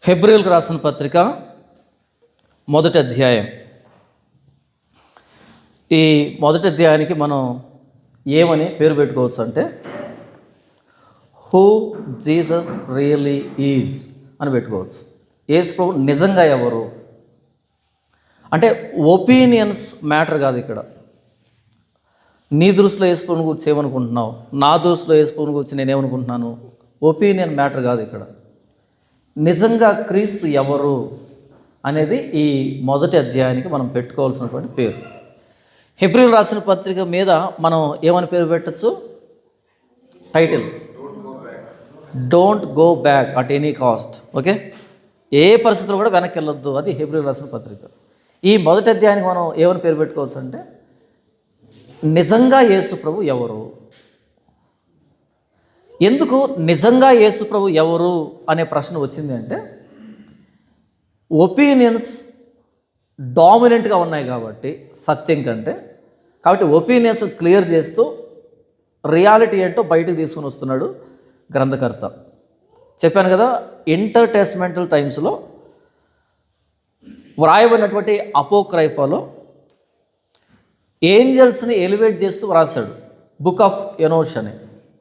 హెబ్రీయులకు రాసిన పత్రిక మొదటి అధ్యాయం. ఈ మొదటి అధ్యాయానికి మనం ఏమని పేరు పెట్టుకోవచ్చు అంటే హూ జీసస్ రియల్లీ ఈజ్ అని పెట్టుకోవచ్చు. యేసు ప్రభు నిజంగా ఎవరు అంటే ఒపీనియన్స్ మ్యాటర్ కాదు. ఇక్కడ నీ దృష్టిలో యేసు ప్రభుని గురించి ఏమనుకుంటున్నావు, నా దృష్టిలో యేసు ప్రభుని గురించి నేనేమనుకుంటున్నాను, ఒపీనియన్ మ్యాటర్ కాదు. ఇక్కడ నిజంగా క్రీస్తు ఎవరు అనేది ఈ మొదటి అధ్యాయానికి మనం పెట్టుకోవాల్సినటువంటి పేరు. హెబ్రీయులకు రాసిన పత్రిక మీద మనం ఏమని పేరు పెట్టచ్చు? Title don't go back at any cost. Okay, ఏ పరిస్థితుల్లో కూడా వెనక్కి వెళ్ళొద్దు. అది హెబ్రీయులకు రాసిన పత్రిక. ఈ మొదటి అధ్యాయానికి మనం ఏమని పేరు పెట్టుకోవచ్చు అంటే నిజంగా యేసు ప్రభు ఎవరు. ఎందుకు నిజంగా యేసు ప్రభు ఎవరు అనే ప్రశ్న వచ్చింది అంటే ఒపీనియన్స్ డామినెంట్గా ఉన్నాయి కాబట్టి సత్యం కంటే. కాబట్టి ఒపీనియన్స్ క్లియర్ చేస్తూ రియాలిటీ ఏంటో బయటకు తీసుకుని వస్తున్నాడు గ్రంథకర్త. చెప్పాను కదా, ఇంటర్టెస్ట్మెంటల్ టైమ్స్లో వ్రాయబడినటువంటి అపోక్రైఫాలో ఏంజల్స్ని ఎలివేట్ చేస్తూ వ్రాసాడు. బుక్ ఆఫ్ ఎనోష్ అని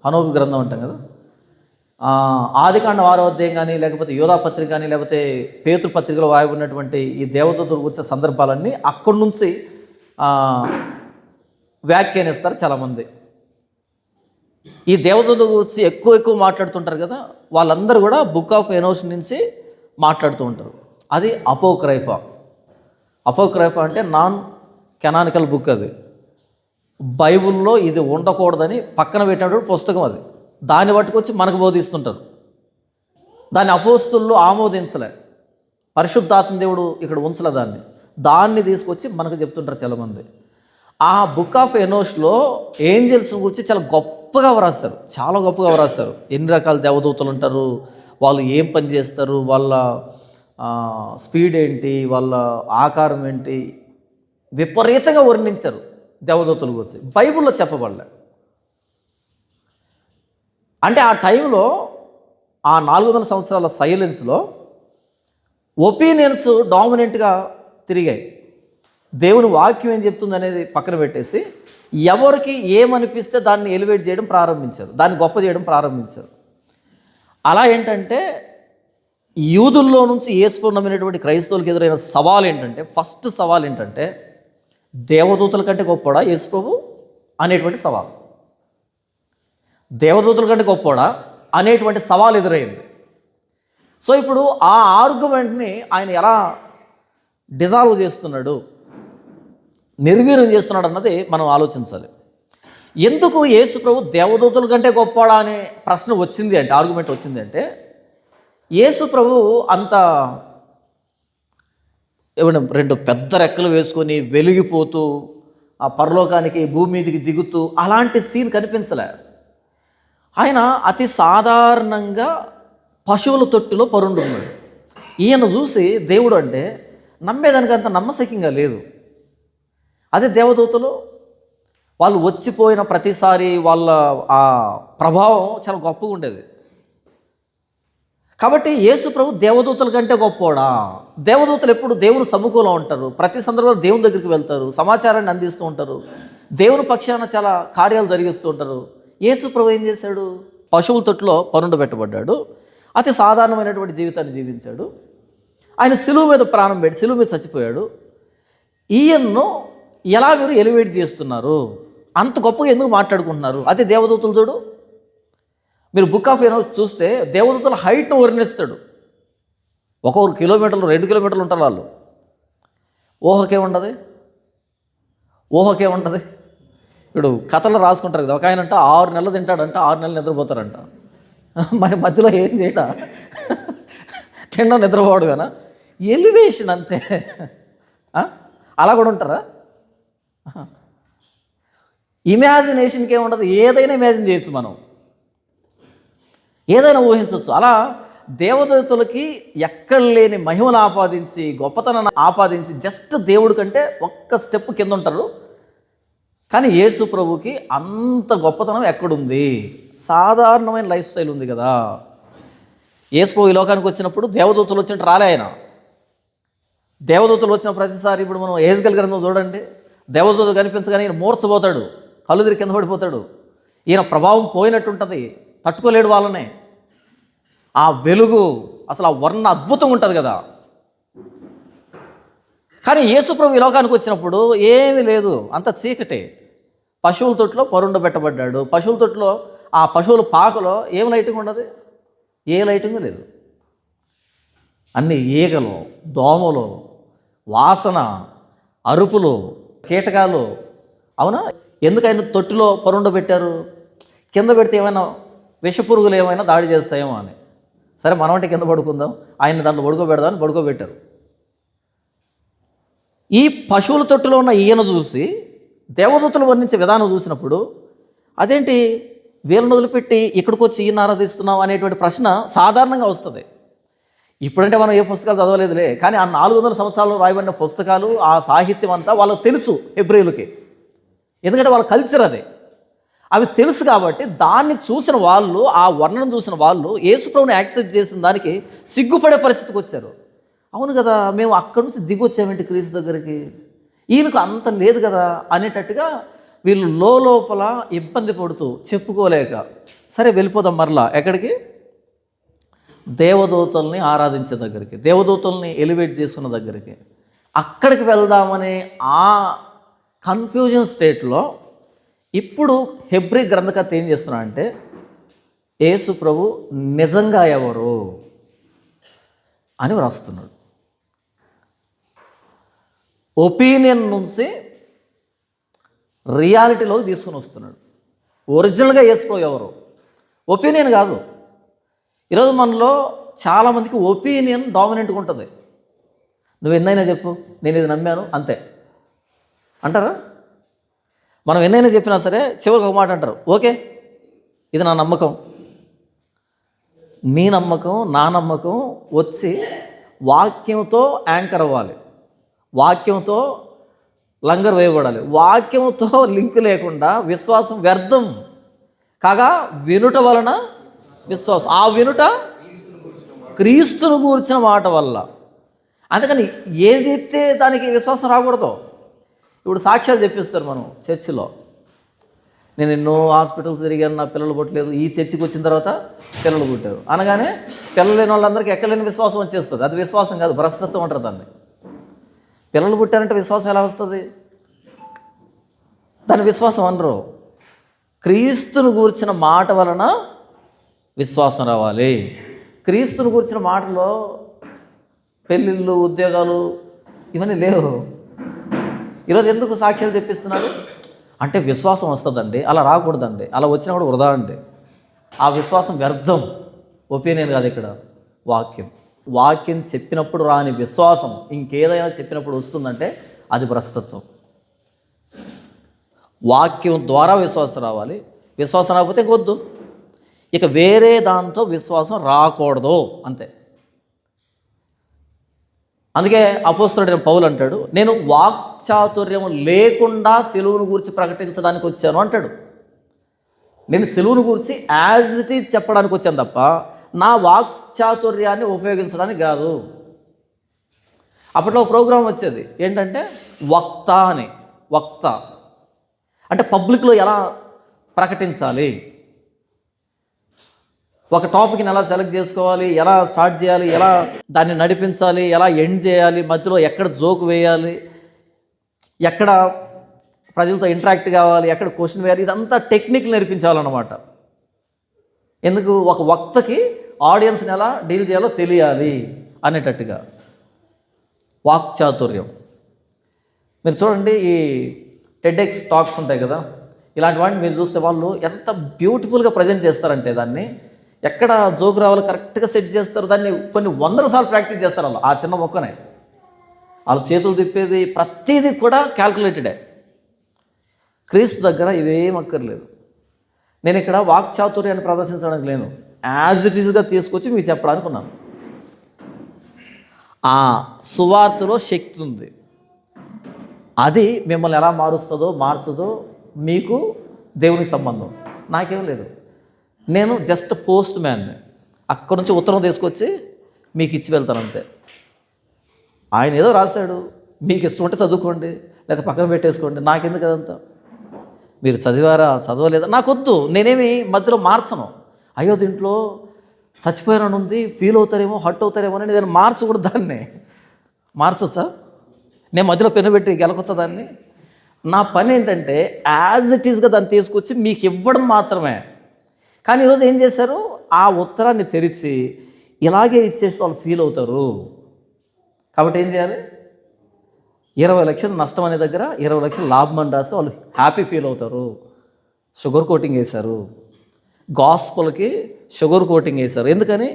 హనోకు గ్రంథం అంటాం కదా. ఆదికాండ 6వ అధ్యాయం కానీ, లేకపోతే యోధా పత్రిక కానీ, లేకపోతే పేతురు పత్రికలో వాయబడినటువంటి ఈ దేవదూతల గురించిన సందర్భాలన్నీ అక్కడి నుంచి వ్యాఖ్యానిస్తారు చాలామంది. ఈ దేవదూతల గురించి ఎక్కువ మాట్లాడుతుంటారు కదా, వాళ్ళందరూ కూడా బుక్ ఆఫ్ ఎనోష్ నుంచి మాట్లాడుతూ ఉంటారు. అది అపోక్రైఫా. అపోక్రైఫా అంటే నాన్ కెనానికల్ బుక్. అది బైబిల్లో ఇది ఉండకూడదని పక్కన పెట్టినటువంటి పుస్తకం. అది దాన్ని పట్టుకొచ్చి మనకు బోధిస్తుంటారు. దాన్ని అపోస్తులు ఆమోదించలే, పరిశుద్ధాత్మ దేవుడు ఇక్కడ ఉంచలే. దాన్ని తీసుకొచ్చి మనకు చెప్తుంటారు చాలామంది. ఆ బుక్ ఆఫ్ ఎనోష్లో ఏంజల్స్ గురించి చాలా గొప్పగా వ్రాస్తారు, చాలా గొప్పగా వ్రాస్తారు. ఎన్ని రకాల దేవదూతలు ఉంటారు, వాళ్ళు ఏం పని చేస్తారు, వాళ్ళ స్పీడ్ ఏంటి, వాళ్ళ ఆకారం ఏంటి, విపరీతంగా వర్ణించారు దేవదూతల గురించి. బైబిల్లో చెప్పబడలే. అంటే ఆ టైంలో ఆ 400 సంవత్సరాల సైలెన్స్లో ఒపీనియన్స్ డామినెంట్గా తిరిగాయి. దేవుని వాక్యం ఏం చెప్తుంది అనేది పక్కన పెట్టేసి ఎవరికి ఏమనిపిస్తే దాన్ని ఎలివేట్ చేయడం ప్రారంభించారు, దాన్ని గొప్ప చేయడం ప్రారంభించారు. అలా ఏంటంటే యూదుల్లో నుంచి యేసు నమ్మినటువంటి క్రైస్తవులకు ఎదురైన సవాల్ ఏంటంటే, ఫస్ట్ సవాల్ ఏంటంటే దేవదూతల కంటే గొప్పడా యేసు ప్రభు అనేటువంటి సవాల్. దేవదూతల కంటే గొప్పడా అనేటువంటి సవాల్ ఎదురైంది. సో ఇప్పుడు ఆ ఆర్గ్యుమెంట్ని ఆయన ఎలా డిజాల్వ్ చేస్తున్నాడు, నిర్వీర్యం చేస్తున్నాడు అన్నది మనం ఆలోచించాలి. ఎందుకు యేసు ప్రభు దేవదూతల కంటే గొప్పడా అనే ప్రశ్న వచ్చింది అంటే, ఆర్గ్యుమెంట్ వచ్చింది అంటే, యేసు ప్రభు అంత ఏమన్నా 2 పెద్ద రెక్కలు వేసుకొని వెలిగిపోతూ ఆ పరలోకానికి భూమి మీదకి దిగుతూ అలాంటి సీన్ కనిపించలే. ఆయన అతి సాధారణంగా పశువుల తొట్టిలో పరుండు ఉన్నాడు. ఈయన చూసి దేవుడు అంటే నమ్మేదానికి అంత నమ్మశక్యంగా లేదు. అదే దేవదూతలు వాళ్ళు వచ్చిపోయిన ప్రతిసారి వాళ్ళ ఆ ప్రభావం చాలా గొప్పగా ఉండేది. కాబట్టి యేసు ప్రభు దేవదూతల కంటే గొప్పోడా? దేవదూతలు ఎప్పుడు దేవుని సముఖంలో ఉంటారు, ప్రతి సందర్భంలో దేవుని దగ్గరికి వెళ్తారు, సమాచారాన్ని అందిస్తూ ఉంటారు, దేవుని పక్షాన చాలా కార్యాలు జరిగిస్తూ ఉంటారు. యేసు ప్రభు ఏం చేశాడు? పశువుల తొట్టులో పరుండు పెట్టబడ్డాడు, అతి సాధారణమైనటువంటి జీవితాన్ని జీవించాడు. ఆయన సిలువ మీద ప్రాణం పెట్టి సిలువ మీద చచ్చిపోయాడు. ఈయన్ను ఎలా మీరు ఎలివేట్ చేస్తున్నారు, అంత గొప్పగా ఎందుకు మాట్లాడుకుంటున్నారు? అదే దేవదూతలు చూడు, మీరు బుక్ ఆఫ్ ఎనోష్ చూస్తే దేవదూతల హైట్ను వర్ణిస్తాడు. 1 కిలోమీటర్లు 2 కిలోమీటర్లు ఉంటారు వాళ్ళు. ఊహకేముంటుంది. ఇప్పుడు కథలో రాసుకుంటారు కదా, ఒక ఆయన అంట 6 నెలలు తింటాడంట, 6 నెలలు నిద్రపోతారంట. మరి మధ్యలో ఏం చేయట, తినడం నిద్రపోవడు కదా, ఎలివేషన్ అంతే. అలా కూడా ఉంటారా? ఇమాజినేషన్కి ఏముండదు, ఏదైనా ఇమాజిన్ చేయొచ్చు, మనం ఏదైనా ఊహించవచ్చు. అలా దేవదూతలకి ఎక్కడ లేని మహిమను ఆపాదించి, గొప్పతనాన్ని ఆపాదించి, జస్ట్ దేవుడి కంటే ఒక్క స్టెప్ కింద ఉంటారు. కానీ యేసు ప్రభుకి అంత గొప్పతనం ఎక్కడుంది? సాధారణమైన లైఫ్ స్టైల్ ఉంది కదా. యేసు ప్రభు ఈ లోకానికి వచ్చినప్పుడు దేవదూతలు వచ్చినట్టు రాలే ఆయన. దేవదూతలు వచ్చిన ప్రతిసారి ఇప్పుడు మనం యెహెజ్కేలు గ్రంథం చూడండి, దేవదూత కనిపించగానే ఈయన మూర్చబోతాడు, కళ్ళు తిరిగి కింద పడిపోతాడు. ఈయన ప్రభావం పోయినట్టుంటుంది, తట్టుకోలేడు వాళ్ళనే. ఆ వెలుగు అసలు ఆ వర్ణ అద్భుతంగా ఉంటుంది కదా. కానీ యేసు ప్రభు ఈ లోకానికి వచ్చినప్పుడు ఏమీ లేదు, అంత చీకటే. పశువుల తొట్టులో పరుండబెట్టబడ్డాడు. పశువుల తొట్టులో ఆ పశువుల పాకలో ఏం లైటింగ్ ఉండదు, ఏ లైటింగ్ లేదు. అన్ని ఈగలు, దోమలు, వాసన, అరుపులు, కీటకాలు. అవునా? ఎందుకు ఆయన తొట్టిలో పరుండబెట్టారు? కింద పెడితే ఏమైనా విషపురుగులు ఏమైనా దాడి చేస్తాయేమో అని. సరే మనమంటే కింద పడుకుందాం, ఆయన దాంట్లో పడుకోబెడదామని పడుకోబెట్టారు. ఈ పశువుల తొట్టులో ఉన్న ఈయన చూసి దేవదూతలు వర్ణించే విధానం చూసినప్పుడు అదేంటి వీళ్ళని వదిలిపెట్టి ఇక్కడికి వచ్చి ఈయన ఆరాధిస్తున్నాం అనేటువంటి ప్రశ్న సాధారణంగా వస్తుంది. ఇప్పుడంటే మనం ఏ పుస్తకాలు చదవలేదులే, కానీ ఆ 400 సంవత్సరాల్లో రాయబడిన పుస్తకాలు, ఆ సాహిత్యం అంతా వాళ్ళకి తెలుసు హెబ్రీయులకి. ఎందుకంటే వాళ్ళ కల్చర్ అదే. అవి తెలుసు కాబట్టి దాన్ని చూసిన వాళ్ళు, ఆ వర్ణన చూసిన వాళ్ళు యేసుప్రభుని యాక్సెప్ట్ చేసిన దానికి సిగ్గుపడే పరిస్థితికి వచ్చారు. అవును కదా, మేము అక్కడి నుంచి దిగొచ్చామేంటి క్రీస్తు దగ్గరికి, ఈయనకు అంత లేదు కదా అనేటట్టుగా వీళ్ళు లోపల ఇబ్బంది పడుతూ చెప్పుకోలేక, సరే వెళ్ళిపోదాం మరలా ఎక్కడికి, దేవదూతల్ని ఆరాధించే దగ్గరికి, దేవదూతల్ని ఎలివేట్ చేసుకున్న దగ్గరికి, అక్కడికి వెళ్దామనే ఆ కన్ఫ్యూజన్ స్టేట్లో ఇప్పుడు హెబ్రీ గ్రంథకర్త ఏం చేస్తున్నాడంటే యేసు ప్రభు నిజంగా ఎవరు అని వ్రాస్తున్నాడు. ఒపీనియన్ నుంచి రియాలిటీలోకి తీసుకుని వస్తున్నాడు. ఒరిజినల్గా యేసు ప్రభు ఎవరు, ఒపీనియన్ కాదు. ఈరోజు మనలో చాలామందికి ఒపీనియన్ డామినెంట్గా ఉంటుంది. నువ్వు ఎన్నైనా చెప్పు, నేను ఇది నమ్మాను అంతే అంటారా? మనం ఎన్నైనా చెప్పినా సరే చివరికి ఒక మాట అంటారు, ఓకే ఇది నా నమ్మకం. నీ నమ్మకం నా నమ్మకం వచ్చి వాక్యంతో యాంకర్ అవ్వాలి, వాక్యంతో లంగర్ వేయబడాలి. వాక్యంతో లింక్ లేకుండా విశ్వాసం వ్యర్థం. కాగా వినుట వలన విశ్వాసం, ఆ వినుట క్రీస్తును గూర్చిన మాట వల్ల. అందుకని ఏది చెప్తే దానికి విశ్వాసం రాకూడదు. ఇప్పుడు సాక్ష్యాలు చెప్పిస్తారు మనం చర్చిలో, నేను ఎన్నో హాస్పిటల్స్ తిరిగాను, నా పిల్లలు పుట్టలేదు, ఈ చర్చికి వచ్చిన తర్వాత పిల్లలు పుట్టారు అనగానే పిల్లలు లేని వాళ్ళందరికీ ఎక్కలేని విశ్వాసం వచ్చేస్తుంది. అది విశ్వాసం కాదు, భ్రష్టత్వం అంటారు దాన్ని. పిల్లలు పుట్టారంటే విశ్వాసం ఎలా వస్తుంది? దాని విశ్వాసం అనరు. క్రీస్తును గూర్చిన మాట వలన విశ్వాసం రావాలి. క్రీస్తును గూర్చిన మాటలో పెళ్ళిళ్ళు, ఉద్యోగాలు ఇవన్నీ లేవు. ఈరోజు ఎందుకు సాక్ష్యాలు చెప్పిస్తున్నారు అంటే విశ్వాసం వస్తుందండి, అలా రాకూడదండి, అలా వచ్చినా కూడా వృధా అండి. ఆ విశ్వాసం వ్యర్థం. ఒపీనియన్ కాదు, ఇక్కడ వాక్యం. వాక్యం చెప్పినప్పుడు రాని విశ్వాసం ఇంకేదైనా చెప్పినప్పుడు వస్తుందంటే అది భ్రష్టత్వం. వాక్యం ద్వారా విశ్వాసం రావాలి. విశ్వాసం రాకపోతే వద్దు. ఇక వేరే దాంతో విశ్వాసం రాకూడదు అంతే. అందుకే అపోస్తలుడైన పౌలు అంటాడు, నేను వాక్చాతుర్యం లేకుండా సిలువను గురించి ప్రకటించడానికి వచ్చాను అంటాడు. నేను సిలువను గురించి యాజ్ ఇట్ ఈజ్ చెప్పడానికి వచ్చాను తప్ప నా వాక్చాతుర్యాన్ని ఉపయోగించడానికి కాదు. అప్పట్లో ఒక ప్రోగ్రాం వచ్చేది ఏంటంటే వక్త అని. వక్త అంటే పబ్లిక్లో ఎలా ప్రకటించాలి, ఒక టాపిక్ని ఎలా సెలెక్ట్ చేసుకోవాలి, ఎలా స్టార్ట్ చేయాలి, ఎలా దాన్ని నడిపించాలి, ఎలా ఎండ్ చేయాలి, మధ్యలో ఎక్కడ జోక్ వేయాలి, ఎక్కడ ప్రజలతో ఇంటరాక్ట్ కావాలి, ఎక్కడ క్వశ్చన్ వేయాలి, ఇదంతా టెక్నిక్ నేర్పించాలన్నమాట. ఎందుకు? ఒక వక్తకి ఆడియన్స్ని ఎలా డీల్ చేయాలో తెలియాలి అనేటట్టుగా. వాక్చాతుర్యం. మీరు చూడండి, ఈ టెడ్ఎక్స్ టాక్స్ ఉంటాయి కదా, ఇలాంటి వాటిని మీరు చూస్తే వాళ్ళు ఎంత బ్యూటిఫుల్గా ప్రజెంట్ చేస్తారంటే దాన్ని ఎక్కడ జోక్ రావాలో కరెక్ట్గా సెట్ చేస్తారు. దాన్ని కొన్ని 100 సార్లు ప్రాక్టీస్ చేస్తారు వాళ్ళు. ఆ చిన్న మొక్కనే వాళ్ళు చేతులు తిప్పేది ప్రతిదీ కూడా క్యాల్కులేటెడే. క్రీస్తు దగ్గర ఇవేం అక్కర్లేదు. నేను ఇక్కడ వాక్చాతుర్యాన్ని ప్రదర్శించడానికి లేను, యాజ్ ఇట్ ఈజ్గా తీసుకొచ్చి మీకు చెప్పడానికి ఉన్నాను. ఆ సువార్తలో శక్తి ఉంది. అది మిమ్మల్ని ఎలా మారుస్తుందో మార్చదో మీకు దేవునికి సంబంధం, నాకేం లేదు. నేను జస్ట్ పోస్ట్ మ్యాన్ని. అక్కడి నుంచి ఉత్తరం తీసుకొచ్చి మీకు ఇచ్చి వెళ్తాను అంతే. ఆయన ఏదో రాశాడు, మీకు ఇష్టం ఉంటే చదువుకోండి, లేదా పక్కన పెట్టేసుకోండి, నాకెందుకు అదంతా. మీరు చదివారా చదవలేదా నాకొద్దు, నేనేమి మధ్యలో మార్చను. అయ్యో దీంట్లో చచ్చిపోయారని ఉంది, ఫీల్ అవుతారేమో, హర్ట్ అవుతారేమో అని నేను మార్చకూడదు. దాన్ని మార్చొచ్చా? నేను మధ్యలో పెన్ను పెట్టి గెలకొచ్చా దాన్ని? నా పని ఏంటంటే యాజ్ ఇట్ ఈస్గా దాన్ని తీసుకొచ్చి మీకు ఇవ్వడం మాత్రమే. కానీ ఈరోజు ఏం చేశారు, ఆ ఉత్తరాన్ని తెరిచి ఇలాగే ఇచ్చేస్తే వాళ్ళు ఫీల్ అవుతారు. కాబట్టి ఏం చేయాలి, 20 లక్షలు నష్టం అనే దగ్గర 20 లక్షలు లాభం అని రాస్తే వాళ్ళు హ్యాపీ ఫీల్ అవుతారు. షుగర్ కోటింగ్ వేశారు, గాస్పుల్కి షుగర్ కోటింగ్ వేశారు. ఎందుకని?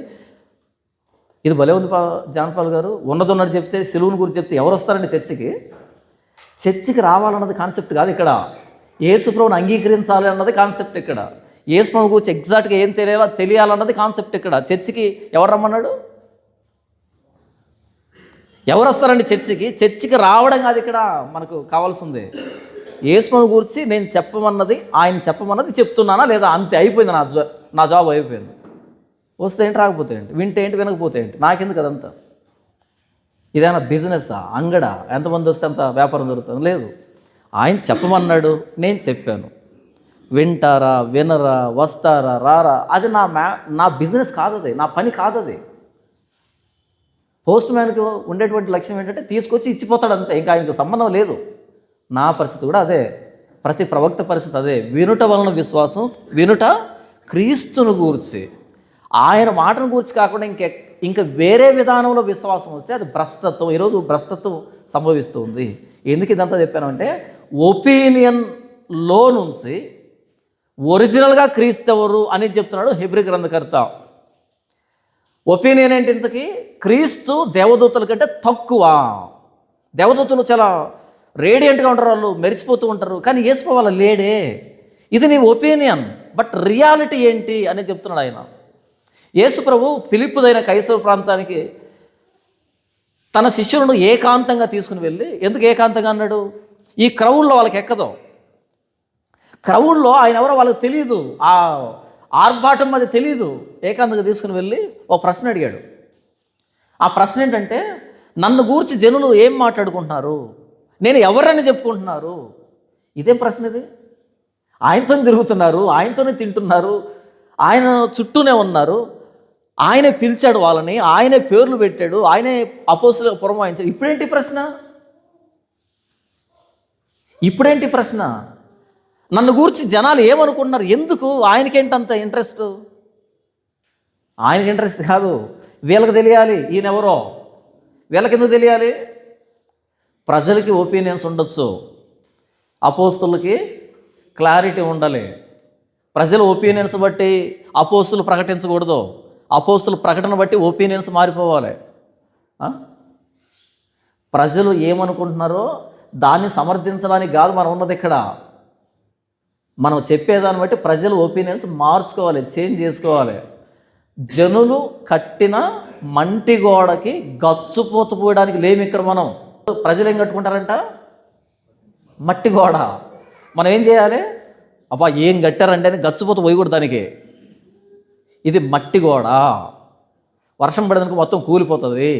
ఇది భలే ఉంది జాన్పాల్ గారు, ఉన్నదన్నట్టు చెప్తే సిలువుని గురించి చెప్తే ఎవరు వస్తారండి చర్చికి? చర్చికి రావాలన్నది కాన్సెప్ట్ కాదు ఇక్కడ. యేసుప్రభుని అంగీకరించాలి అన్నది కాన్సెప్ట్ ఇక్కడ. యేసుప్రభు గురించి ఎగ్జాక్ట్గా ఏం తెలియాలన్నది కాన్సెప్ట్ ఇక్కడ. చర్చికి ఎవరు రమ్మన్నాడు? ఎవరు వస్తారండి చర్చికి? చర్చికి రావడం కాదు ఇక్కడ మనకు కావాల్సిందే. యేసుప్రభు గురించి నేను చెప్పమన్నది, ఆయన చెప్పమన్నది చెప్తున్నానా లేదా, అంతే, అయిపోయింది. నా జాబ్ అయిపోయింది. వస్తే ఏంటి, రాకపోతే ఏంటి, వింటే ఏంటి, వినకపోతే ఏంటి, నాకెందుకు అదంతా? ఇదేనా బిజినెస్సా, అంగడా? ఎంతమంది వస్తే అంత వ్యాపారం జరుగుతుంది? లేదు. ఆయన చెప్పమన్నాడు, నేను చెప్పాను. వింటారా, వినరా, వస్తారా, రారా, అది నా బిజినెస్ కాదు, అది నా పని కాదు. అది పోస్ట్ మ్యాన్కి ఉండేటువంటి లక్ష్యం ఏంటంటే తీసుకొచ్చి ఇచ్చిపోతాడు అంతే, ఇంకా ఆయనకు సంబంధం లేదు. నా పరిస్థితి కూడా అదే, ప్రతి ప్రవక్త పరిస్థితి అదే. వినుట వలన విశ్వాసం, వినుట క్రీస్తును గూర్చి, ఆయన మాటను గూర్చి కాకుండా ఇంకా వేరే విధానంలో విశ్వాసం వస్తే అది భ్రష్టత్వం. ఈరోజు భ్రష్టత్వం సంభవిస్తుంది. ఎందుకు ఇదంతా చెప్పానంటే, ఒపీనియన్లో నుంచి ఒరిజినల్గా క్రీస్తు ఎవరు అని చెప్తున్నాడు హెబ్రీ గ్రంథకర్త. ఒపీనియన్ ఏంటి ఇంతకీ? క్రీస్తు దేవదూతల కంటే తక్కువ. దేవదూతలు చాలా రేడియంట్గా ఉంటారు, వాళ్ళు మెరిసిపోతూ ఉంటారు, కానీ యేసు వాళ్ళ లేడే. ఇది నీ ఒపీనియన్, బట్ రియాలిటీ ఏంటి అని చెప్తున్నాడు ఆయన. యేసు ప్రభు ఫిలిప్పుదైన కైసరు ప్రాంతానికి తన శిష్యులను ఏకాంతంగా తీసుకుని వెళ్ళి, ఎందుకు ఏకాంతంగా అన్నాడు? ఈ క్రౌడ్లో వాళ్ళకి ఎక్కదు. క్రౌడ్లో ఆయన ఎవరో వాళ్ళకి తెలియదు, ఆ ఆర్భాటం అది తెలియదు. ఏకాంతంగా తీసుకుని వెళ్ళి ఒక ప్రశ్న అడిగాడు. ఆ ప్రశ్న ఏంటంటే, నన్ను గూర్చి జనులు ఏం మాట్లాడుకుంటున్నారు, నేను ఎవరని చెప్పుకుంటున్నారు? ఇదేం ప్రశ్న ఇది? ఆయనతోనే తిరుగుతున్నారు, ఆయనతోనే తింటున్నారు, ఆయన చుట్టూనే ఉన్నారు, ఆయనే పిలిచాడు వాళ్ళని, ఆయనే పేర్లు పెట్టాడు, ఆయనే అపోస్తులుగా పురమాయించాడు. ఇప్పుడేంటి ప్రశ్న? నన్ను గూర్చి జనాలు ఏమనుకుంటున్నారు, ఎందుకు? ఆయనకేంటంత ఇంట్రెస్ట్? ఆయనకి ఇంట్రెస్ట్ కాదు, వీళ్ళకి తెలియాలి ఈయనెవరో. వీళ్ళకి ఎందుకు తెలియాలి? ప్రజలకి ఒపీనియన్స్ ఉండొచ్చు, అపోస్తులకి క్లారిటీ ఉండాలి. ప్రజల ఒపీనియన్స్ బట్టి అపోస్తులు ప్రకటించకూడదు, అపోస్తుల ప్రకటన బట్టి ఒపీనియన్స్ మారిపోవాలి. ప్రజలు ఏమనుకుంటున్నారో దాన్ని సమర్థించడానికి కాదు మనం ఉన్నది ఇక్కడ. మనం చెప్పేదాన్ని బట్టి ప్రజలు ఒపీనియన్స్ మార్చుకోవాలి, చేంజ్ చేసుకోవాలి. జనులు కట్టిన మంటి గోడకి గచ్చుపోతు పోయడానికి లేము ఇక్కడ మనం. ప్రజలు ఏం కట్టుకుంటారంట? మట్టి గోడ. మనం ఏం చేయాలి? అబ్బా ఏం కట్టారంటే అని గచ్చుపోతూ పోయకూడదు దానికి. ఇది మట్టి గోడ, వర్షం పడేదానికి మొత్తం కూలిపోతుంది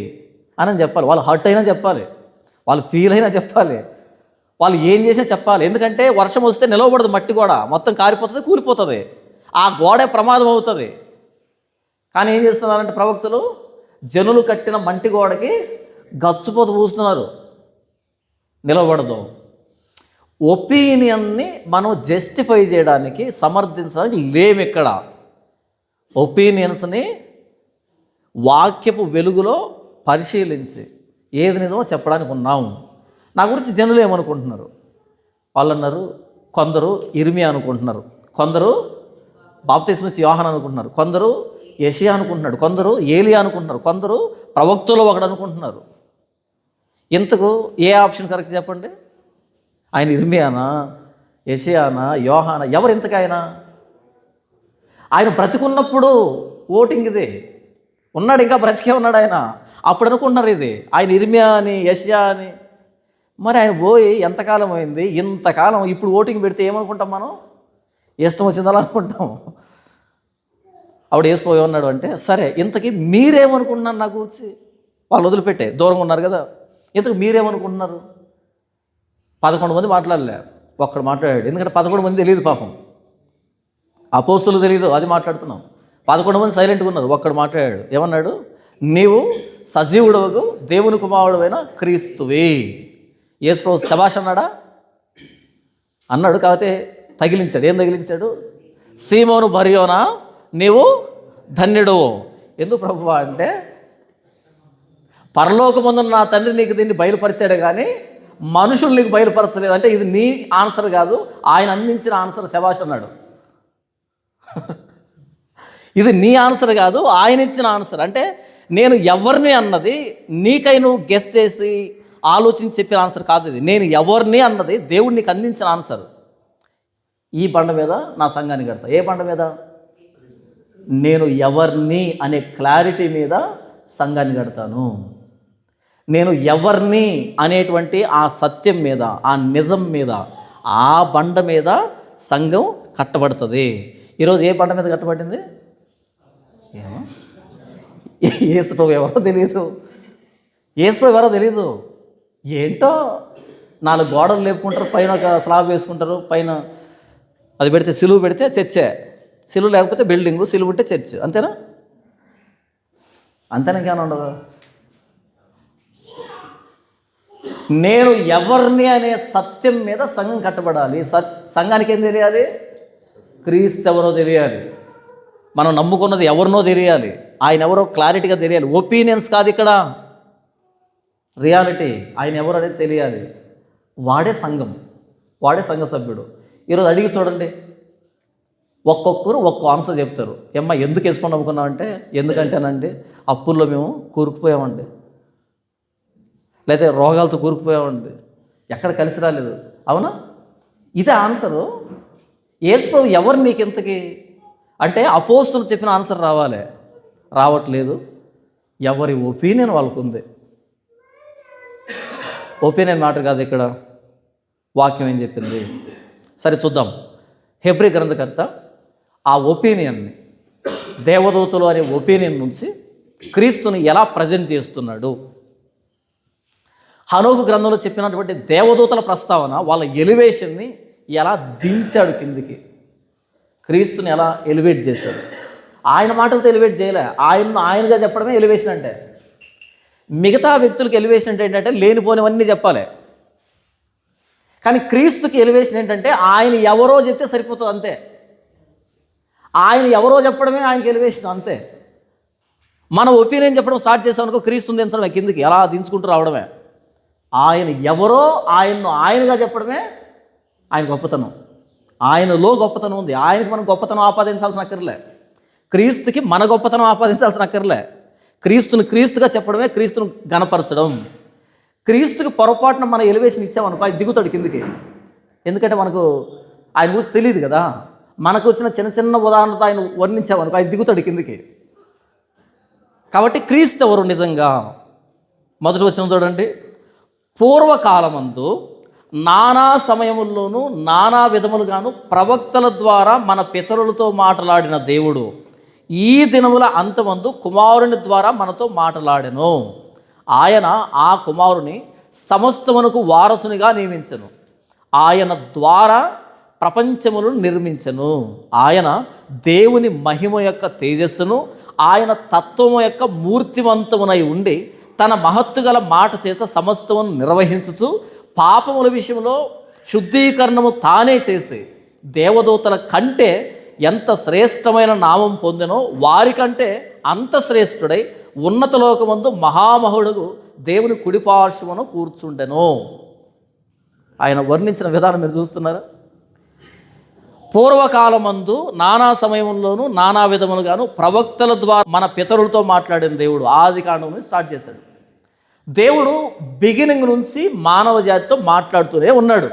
అని చెప్పాలి. వాళ్ళు హర్ట్ అయినా చెప్పాలి, వాళ్ళు ఫీల్ అయినా చెప్పాలి, వాళ్ళు ఏం చేసినా చెప్పాలి. ఎందుకంటే వర్షం వస్తే నిలవబడదు, మట్టి గోడ మొత్తం కారిపోతుంది, కూలిపోతుంది, ఆ గోడే ప్రమాదం అవుతుంది. కానీ ఏం చేస్తున్నారంటే ప్రవక్తలు, జనులు కట్టిన మంటి గోడకి గచ్చుపోతు పూస్తున్నారు, నిలవబడదు. ఒపీనియన్ని మనం జస్టిఫై చేయడానికి, సమర్థించడానికి లేము ఇక్కడ. ఒపీనియన్స్ని వాక్యపు వెలుగులో పరిశీలించి ఏది నిజమో చెప్పడానికి ఉన్నాము. నా గురించి జనులు ఏమనుకుంటున్నారు? వాళ్ళు అన్నారు, కొందరు ఇర్మియా అనుకుంటున్నారు, కొందరు బాప్తిస్మిచ్చి యోహాను అనుకుంటున్నారు, కొందరు యెషయా అనుకుంటున్నాడు, కొందరు ఏలియా అనుకుంటున్నారు, కొందరు ప్రవక్తలు ఒకడు అనుకుంటున్నారు. ఇంతకు ఏ ఆప్షన్ కరెక్ట్ చెప్పండి? ఆయన ఇర్మియానా, యెషయానా, యోహానా? ఎవరు ఇంతకు? ఆయన బ్రతికున్నప్పుడు ఓటింగ్ ఇది ఉన్నాడు, ఇంకా బ్రతికే ఉన్నాడు ఆయన. అప్పుడు అనుకుంటున్నారు ఇది ఆయన ఇర్మియా అని, యెషయా అని. మరి ఆయన పోయి ఎంతకాలం అయింది? ఇంతకాలం. ఇప్పుడు ఓటింగ్ పెడితే ఏమనుకుంటాం మనం? ఇష్టం వచ్చిందని అనుకుంటాం. ఆవిడ యేసుప్రభు ఏమన్నాడు అంటే, సరే ఇంతకీ మీరేమనుకుంటున్నారు నాకు వచ్చి? వాళ్ళు వదిలిపెట్టే దూరంగా ఉన్నారు కదా, ఇంతకు మీరేమనుకుంటున్నారు? 11 మంది మాట్లాడలే, ఒక్కడు మాట్లాడాడు. ఎందుకంటే 11 మంది తెలియదు పాపం, అపోస్తులు తెలియదు, అది మాట్లాడుతున్నాం. 11 మంది సైలెంట్గా ఉన్నారు, ఒక్కడు మాట్లాడాడు. ఏమన్నాడు? నీవు సజీవుడవగు దేవుని కుమారుడైన క్రీస్తువే. యేసుప్రభు శభాష్ అన్నాడా? అన్నాడు. కాకపోతే తగిలించాడు. ఏం తగిలించాడు? సీమోను బర్యోనా నీవు ధన్యుడు. ఎందుకు ప్రభువా అంటే, పరలోకమందున నా తండ్రి నీకు దీన్ని బయలుపరిచాడు కానీ మనుషులు నీకు బయలుపరచలేదు. అంటే ఇది నీ ఆన్సర్ కాదు, ఆయన అందించిన ఆన్సర్. శభాష్ అన్నాడు. ఇది నీ ఆన్సర్ కాదు, ఆయన ఇచ్చిన ఆన్సర్. అంటే నేను ఎవరిని అన్నది నీకై నువ్వు గెస్ చేసి ఆలోచించి చెప్పిన ఆన్సర్ కాదు ఇది. నేను ఎవరిని అన్నది దేవుడు నీకు అందించిన ఆన్సర్. ఈ బండ మీద నా సంఘాన్ని కడతా. ఏ బండ మీద? నేను ఎవరిని అనే క్లారిటీ మీద సంఘాన్ని కడతాను. నేను ఎవరిని అనేటువంటి ఆ సత్యం మీద, ఆ నిజం మీద, ఆ బండ మీద సంఘం కట్టబడుతుంది. ఈరోజు ఏ బండ మీద కట్టబడింది? ఏమో, యేసుప్రభు ఎవరో తెలియదు, యేసుప్రభు ఎవరో తెలియదు. ఏంటో 4 గోడలు లేపుకుంటారు, పైన ఒక స్లాబ్ వేసుకుంటారు, పైన అది పెడితే సిలువు పెడితే చర్చే, సిలువు లేకపోతే బిల్డింగు, సిలువు ఉంటే చర్చ్. అంతేనా? అంతేనా? ఇంకేమైనా ఉండదు. నేను ఎవరిని అనే సత్యం మీద సంఘం కట్టబడాలి. సంఘానికి ఏం తెలియాలి? క్రీస్తు ఎవరో తెలియాలి, మనం నమ్ముకున్నది ఎవరినో తెలియాలి, ఆయన ఎవరో క్లారిటీగా తెలియాలి. ఒపీనియన్స్ కాదు ఇక్కడ, రియాలిటీ. ఆయన ఎవరు అనేది తెలియాలి. వాడే సంఘం, వాడే సంఘ సభ్యుడు. ఈరోజు అడిగి చూడండి, ఒక్కొక్కరు ఒక్కో ఆన్సర్ చెప్తారు. ఏమ్మా ఎందుకు వేసుకొని నమ్ముకున్నామంటే, ఎందుకంటేనండి అప్పుల్లో మేము కూరుకుపోయామండి, లేకపోతే రోగాలతో కూరుకుపోయామండి, ఎక్కడ కలిసి రాలేదు. అవునా? ఇదే ఆన్సరు. యేసుప్రభు ఎవరు నీకు ఇంతకీ అంటే అపోస్తులు చెప్పిన ఆన్సర్ రావాలి, రావట్లేదు. ఎవరి ఒపీనియన్ వాళ్ళకు ఉంది. ఒపీనియన్ మ్యాటర్ కాదు ఇక్కడ, వాక్యం ఏం చెప్పింది. సరే చూద్దాం. హెబ్రీ గ్రంథకర్త ఆ ఒపీనియన్ని, దేవదూతలు అనే ఒపీనియన్ నుంచి క్రీస్తుని ఎలా ప్రజెంట్ చేస్తున్నాడు. హనోకు గ్రంథంలో చెప్పినటువంటి దేవదూతల ప్రస్తావన, వాళ్ళ ఎలివేషన్ని ఎలా దించాడు కిందికి, క్రీస్తుని ఎలా ఎలివేట్ చేశాడు. ఆయన మాటలతో ఎలివేట్ చేయలే, ఆయనగా చెప్పడమే ఎలివేషన్ అంటే. మిగతా వ్యక్తులకు ఎలివేషన్ అంటే ఏంటంటే లేనిపోనివన్నీ చెప్పాలి, కానీ క్రీస్తుకి ఎలివేషన్ ఏంటంటే ఆయన ఎవరో చెప్తే సరిపోతుంది అంతే. ఆయన ఎవరో చెప్పడమే ఆయనకి ఎలివేషన్ అంతే. మన ఒపీనియన్ చెప్పడం స్టార్ట్ చేసామనుకో, క్రీస్తుని దించడమే కిందికి, ఎలా దించుకుంటూ రావడమే. ఆయన ఎవరో ఆయన్ను ఆయనగా చెప్పడమే ఆయన గొప్పతనం. ఆయనలో గొప్పతనం ఉంది. ఆయనకి మనం గొప్పతనం ఆపాదించాల్సిన అక్కర్లే, క్రీస్తుకి మన గొప్పతనం ఆపాదించాల్సిన అక్కర్లే. క్రీస్తుని క్రీస్తుగా చెప్పడమే క్రీస్తుని గణపరచడం. క్రీస్తుకి పొరపాటున మన ఎలివేషన్ ఇచ్చామనుకో, ఆయన దిగుతాడు కిందికి. ఎందుకంటే మనకు ఆయన గురించి తెలియదు కదా. మనకు వచ్చిన చిన్న చిన్న ఉదాహరణతో ఆయన వర్ణించామనుకో, ఆయన దిగుతాడు కిందికి. కాబట్టి క్రీస్తు ఎవరు నిజంగా? మొదటి వచనం చూడండి. పూర్వకాలమందు నానా సమయముల్లోనూ నానా విధములుగాను ప్రవక్తల ద్వారా మన పితరులతో మాట్లాడిన దేవుడు ఈ దినముల అంతమందు కుమారుని ద్వారా మనతో మాట్లాడెను. ఆయన ఆ కుమారుని సమస్తమునకు వారసునిగా నియమించెను. ఆయన ద్వారా ప్రపంచములను నిర్మించెను. ఆయన దేవుని మహిమ యొక్క తేజస్సును, ఆయన తత్వము యొక్క మూర్తివంతమునై ఉండి తన మహత్తు గల మాట చేత సమస్తమును నిర్వహించుచు పాపముల విషయంలో శుద్ధీకరణము తానే చేసి దేవదూతల కంటే ఎంత శ్రేష్టమైన నామం పొందెనో వారికంటే అంత శ్రేష్ఠుడై ఉన్నత లోకమందు మహామహుడుగు దేవుని కుడిపార్శ్వమును కూర్చుండెను. ఆయన వర్ణించిన విధానం మీరు చూస్తున్నారా? పూర్వకాలమందు నానా సమయంలోనూ నానా విధములుగాను ప్రవక్తల ద్వారా మన పితరులతో మాట్లాడిన దేవుడు ఆది కాండం స్టార్ట్ చేశాడు. దేవుడు బిగినింగ్ నుంచి మానవ జాతితో మాట్లాడుతూనే ఉన్నాడు.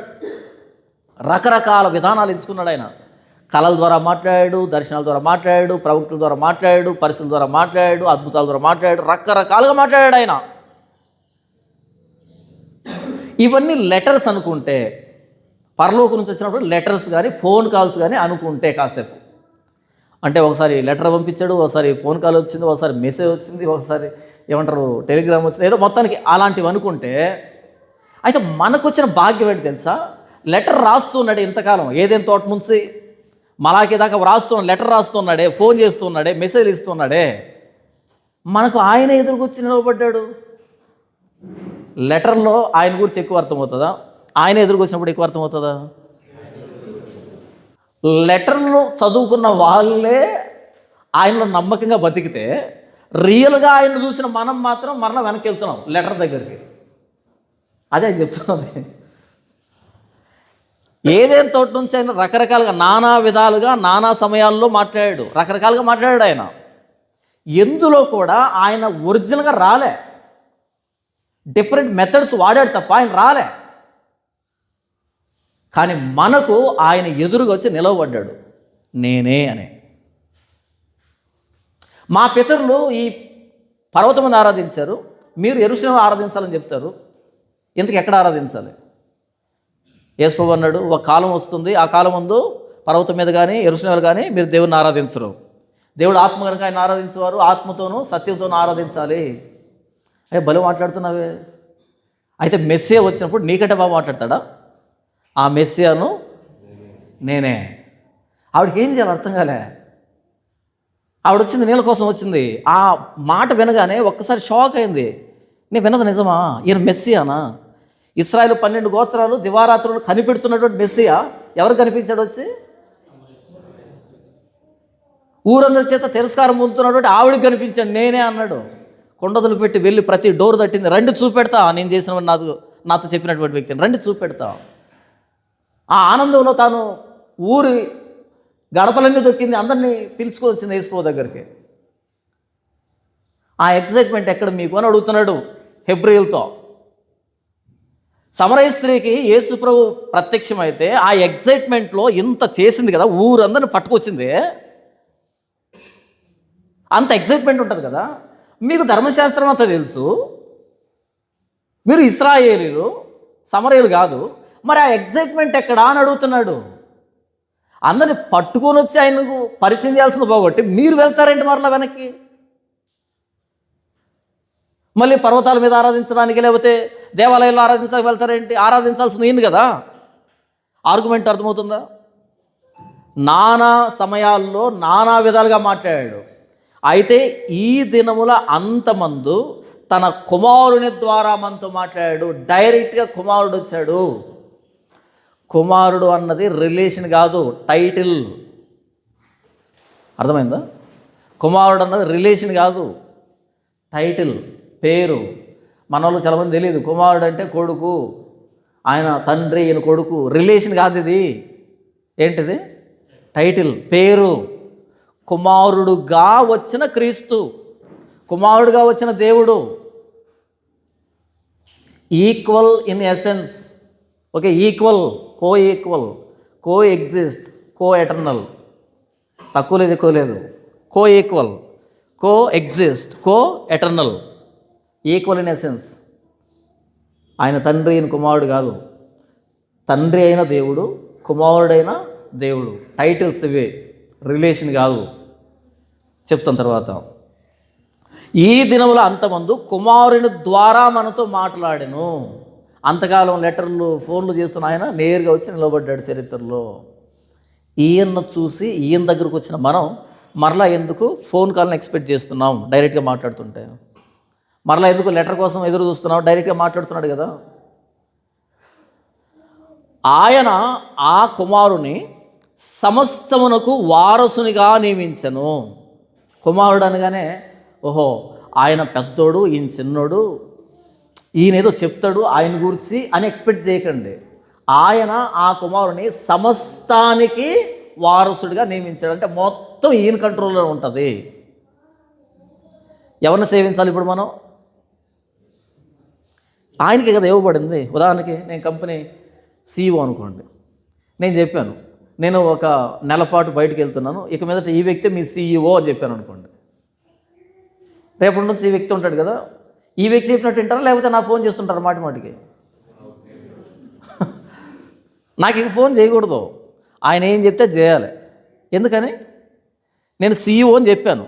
రకరకాల విధానాలు ఎంచుకున్నాడు ఆయన. కళల ద్వారా మాట్లాడాడు, దర్శనాల ద్వారా మాట్లాడాడు, ప్రవక్తల ద్వారా మాట్లాడాడు, పరిస్థితుల ద్వారా మాట్లాడాడు, అద్భుతాల ద్వారా మాట్లాడాడు, రకరకాలుగా మాట్లాడాడు ఆయన. ఇవన్నీ లెటర్స్ అనుకుంటే, పరలోకం నుంచి వచ్చినప్పుడు లెటర్స్ కానీ ఫోన్ కాల్స్ కానీ అనుకుంటే కాసేపు, అంటే ఒకసారి లెటర్ పంపించాడు, ఒకసారి ఫోన్ కాల్ వచ్చింది, ఒకసారి మెసేజ్ వచ్చింది, ఒకసారి ఏమంటారు టెలిగ్రామ్ వచ్చింది, ఏదో మొత్తానికి అలాంటివి అనుకుంటే, అయితే మనకు వచ్చిన భాగ్యం ఏంటి తెలుసా? లెటర్ రాస్తున్నాడే ఇంతకాలం, ఏదేం తోట నుంచి మలాకి దాకా లెటర్ రాస్తున్నాడే, ఫోన్ చేస్తున్నాడే, మెసేజ్ ఇస్తున్నాడే, మనకు ఆయన ఎదురుకొచ్చి నిలబడ్డాడు. లెటర్లో ఆయన గురించి ఎక్కువ అర్థమవుతుందా? ఆయన ఎదురుకొచ్చినప్పుడు ఎక్కువ అర్థమవుతుందా? లెటర్లు చదువుకున్న వాళ్ళే ఆయనలో నమ్మకంగా బతికితే, రియల్గా ఆయన చూసిన మనం మాత్రం మరలా వెనక్కి వెళ్తున్నాం లెటర్ దగ్గరికి. అదే ఆయన చెప్తున్నది. ఏదేం తోటి నుంచి ఆయన రకరకాలుగా నానా విధాలుగా నానా సమయాల్లో మాట్లాడాడు, రకరకాలుగా మాట్లాడాడు. ఆయన ఎందులో కూడా ఆయన ఒరిజినల్గా రాలే, డిఫరెంట్ మెథడ్స్ వాడాడు తప్ప ఆయన రాలే. కానీ మనకు ఆయన ఎదురుగా వచ్చి నిలవబడ్డాడు, నేనే అని. మా పితరులు ఈ పర్వతం మీద ఆరాధించారు, మీరు యెరూషలేములో ఆరాధించాలని చెప్తారు. ఇంతకు ఎక్కడ ఆరాధించాలి? యేసు ప్రభువు అన్నాడు, ఒక కాలం వస్తుంది, ఆ కాలం ముందు పర్వతం మీద కానీ యెరూషలేములో కానీ మీరు దేవుడిని ఆరాధించరు. దేవుడు ఆత్మ కనుక ఆయన ఆరాధించేవారు ఆత్మతోనూ సత్యంతోనూ ఆరాధించాలి. అయ్యే భలే మాట్లాడుతున్నావే. అయితే మెస్సియా వచ్చినప్పుడు నీకంటే బాగా మాట్లాడతాడా? ఆ మెస్సియాను నేనే. ఆవిడకి ఏం చేయాలి అర్థం కాలే. ఆవిడ వచ్చింది నీళ్ళ కోసం వచ్చింది. ఆ మాట వినగానే ఒక్కసారి షాక్ అయింది. నేను విన్నది నిజమా? ఈయన మెస్సియానా? ఇశ్రాయేలు 12 గోత్రాలు దివారాత్రులు కనిపెడుతున్నటువంటి మెస్సియా ఎవరు కనిపించాడు? వచ్చి ఊరందరి చేత తిరస్కారం పొందుతున్నటువంటి ఆవిడకి కనిపించాడు, నేనే అన్నాడు. కొండదులు పెట్టి వెళ్ళి ప్రతి డోర్ తట్టింది, రండి చూపెడతా నేను చేసిన నాతో చెప్పినటువంటి వ్యక్తిని, రండి చూపెడతా. ఆ ఆనందంలో తాను ఊరి గడపలన్నీ దొక్కింది, అందరినీ పిలుచుకొని వచ్చింది యేసు ప్రభువు దగ్గరికి. ఆ ఎగ్జైట్మెంట్ ఎక్కడ మీకు అని అడుగుతున్నాడు హెబ్రీయులతో. సమరయ స్త్రీకి యేసు ప్రభు ప్రత్యక్షమైతే ఆ ఎగ్జైట్మెంట్లో ఇంత చేసింది కదా, ఊరందరిని పట్టుకొచ్చింది, అంత ఎగ్జైట్మెంట్ ఉంటుంది కదా. మీకు ధర్మశాస్త్రం అంతా తెలుసు, మీరు ఇశ్రాయేలీలు, సమరయులు కాదు, మరి ఆ ఎగ్జైట్మెంట్ ఎక్కడా అని అడుగుతున్నాడు. అందరిని పట్టుకొని వచ్చి ఆయనకు పరిచయం చేయాల్సింది పోగొట్టి మీరు వెళ్తారేంటి మరలా వెనక్కి? మళ్ళీ పర్వతాల మీద ఆరాధించడానికి లేకపోతే దేవాలయంలో ఆరాధించడానికి వెళ్తారేంటి? ఆరాధించాల్సింది ఈయన కదా. ఆర్గ్యుమెంట్ అర్థమవుతుందా? నానా సమయాల్లో నానా విధాలుగా మాట్లాడాడు. అయితే ఈ దినముల అంతమందు తన కుమారుని ద్వారా మనతో మాట్లాడాడు. డైరెక్ట్గా కుమారుడు వచ్చాడు. కుమారుడు అన్నది రిలేషన్ కాదు, టైటిల్. అర్థమైందా? కుమారుడు అన్నది రిలేషన్ కాదు, టైటిల్, పేరు. మన వాళ్ళు చాలామంది తెలియదు, కుమారుడు అంటే కొడుకు, ఆయన తండ్రి, ఈయన కొడుకు. రిలేషన్ కాదు ఇది. ఏంటిది? టైటిల్, పేరు. కుమారుడుగా వచ్చిన క్రీస్తు, కుమారుడుగా వచ్చిన దేవుడు. Equal in essence. Okay, equal, coexist, coeternal. తక్కువ లేదు, ఎక్కువ లేదు. Coequal, coexist, coeternal, equal in essence. ఆయన తండ్రి అయిన కుమారుడు కాదు, తండ్రి అయిన దేవుడు, కుమారుడైన దేవుడు. టైటిల్స్ ఇవే, రిలేషన్ కాదు. చెప్తాం తర్వాత. ఈ దినముల అంతమందు కుమారుని ద్వారా మనతో మాట్లాడెను. అంతకాలం లెటర్లు, ఫోన్లు చేస్తున్న ఆయన నేరుగా వచ్చి నిలబడ్డాడు చరిత్రలో. ఈయన్ను చూసి ఈయన దగ్గరకు వచ్చిన మనం మరలా ఎందుకు ఫోన్ కాల్ని ఎక్స్పెక్ట్ చేస్తున్నాం డైరెక్ట్గా మాట్లాడుతుంటే? మరలా ఎందుకు లెటర్ కోసం ఎదురు చూస్తున్నాం? డైరెక్ట్గా మాట్లాడుతున్నాడు కదా. ఆయన ఆ కుమారుని సమస్తమునకు వారసునిగా నియమించెను. కుమారుడు అనగానే ఓహో ఆయన పెద్దోడు, ఈయన చిన్నోడు, ఈయన ఏదో చెప్తాడు ఆయన గురించి అని ఎక్స్పెక్ట్ చేయకండి. ఆయన ఆ కుమారుని సమస్తానికి వారసుడిగా నియమించాడు. అంటే మొత్తం ఈయన కంట్రోల్లో ఉంటుంది. ఎవరిని సేవించాలి ఇప్పుడు మనం? ఆయనకి కదా ఇవ్వబడింది. ఉదాహరణకి నేను కంపెనీ CEO అనుకోండి. నేను చెప్పాను, నేను ఒక నెలపాటు బయటకు వెళ్తున్నాను, ఇక మీదట ఈ వ్యక్తి మీ CEO అని చెప్పాను అనుకోండి. రేపటి నుంచి ఈ వ్యక్తి ఉంటాడు కదా, ఈ వ్యక్తి చెప్పినట్టు వింటారా లేకపోతే నా ఫోన్ చేస్తుంటారు మాటికి? నాకు ఇంక ఫోన్ చేయకూడదు, ఆయన ఏం చెప్తే చేయాలి. ఎందుకని? నేను CEO అని చెప్పాను,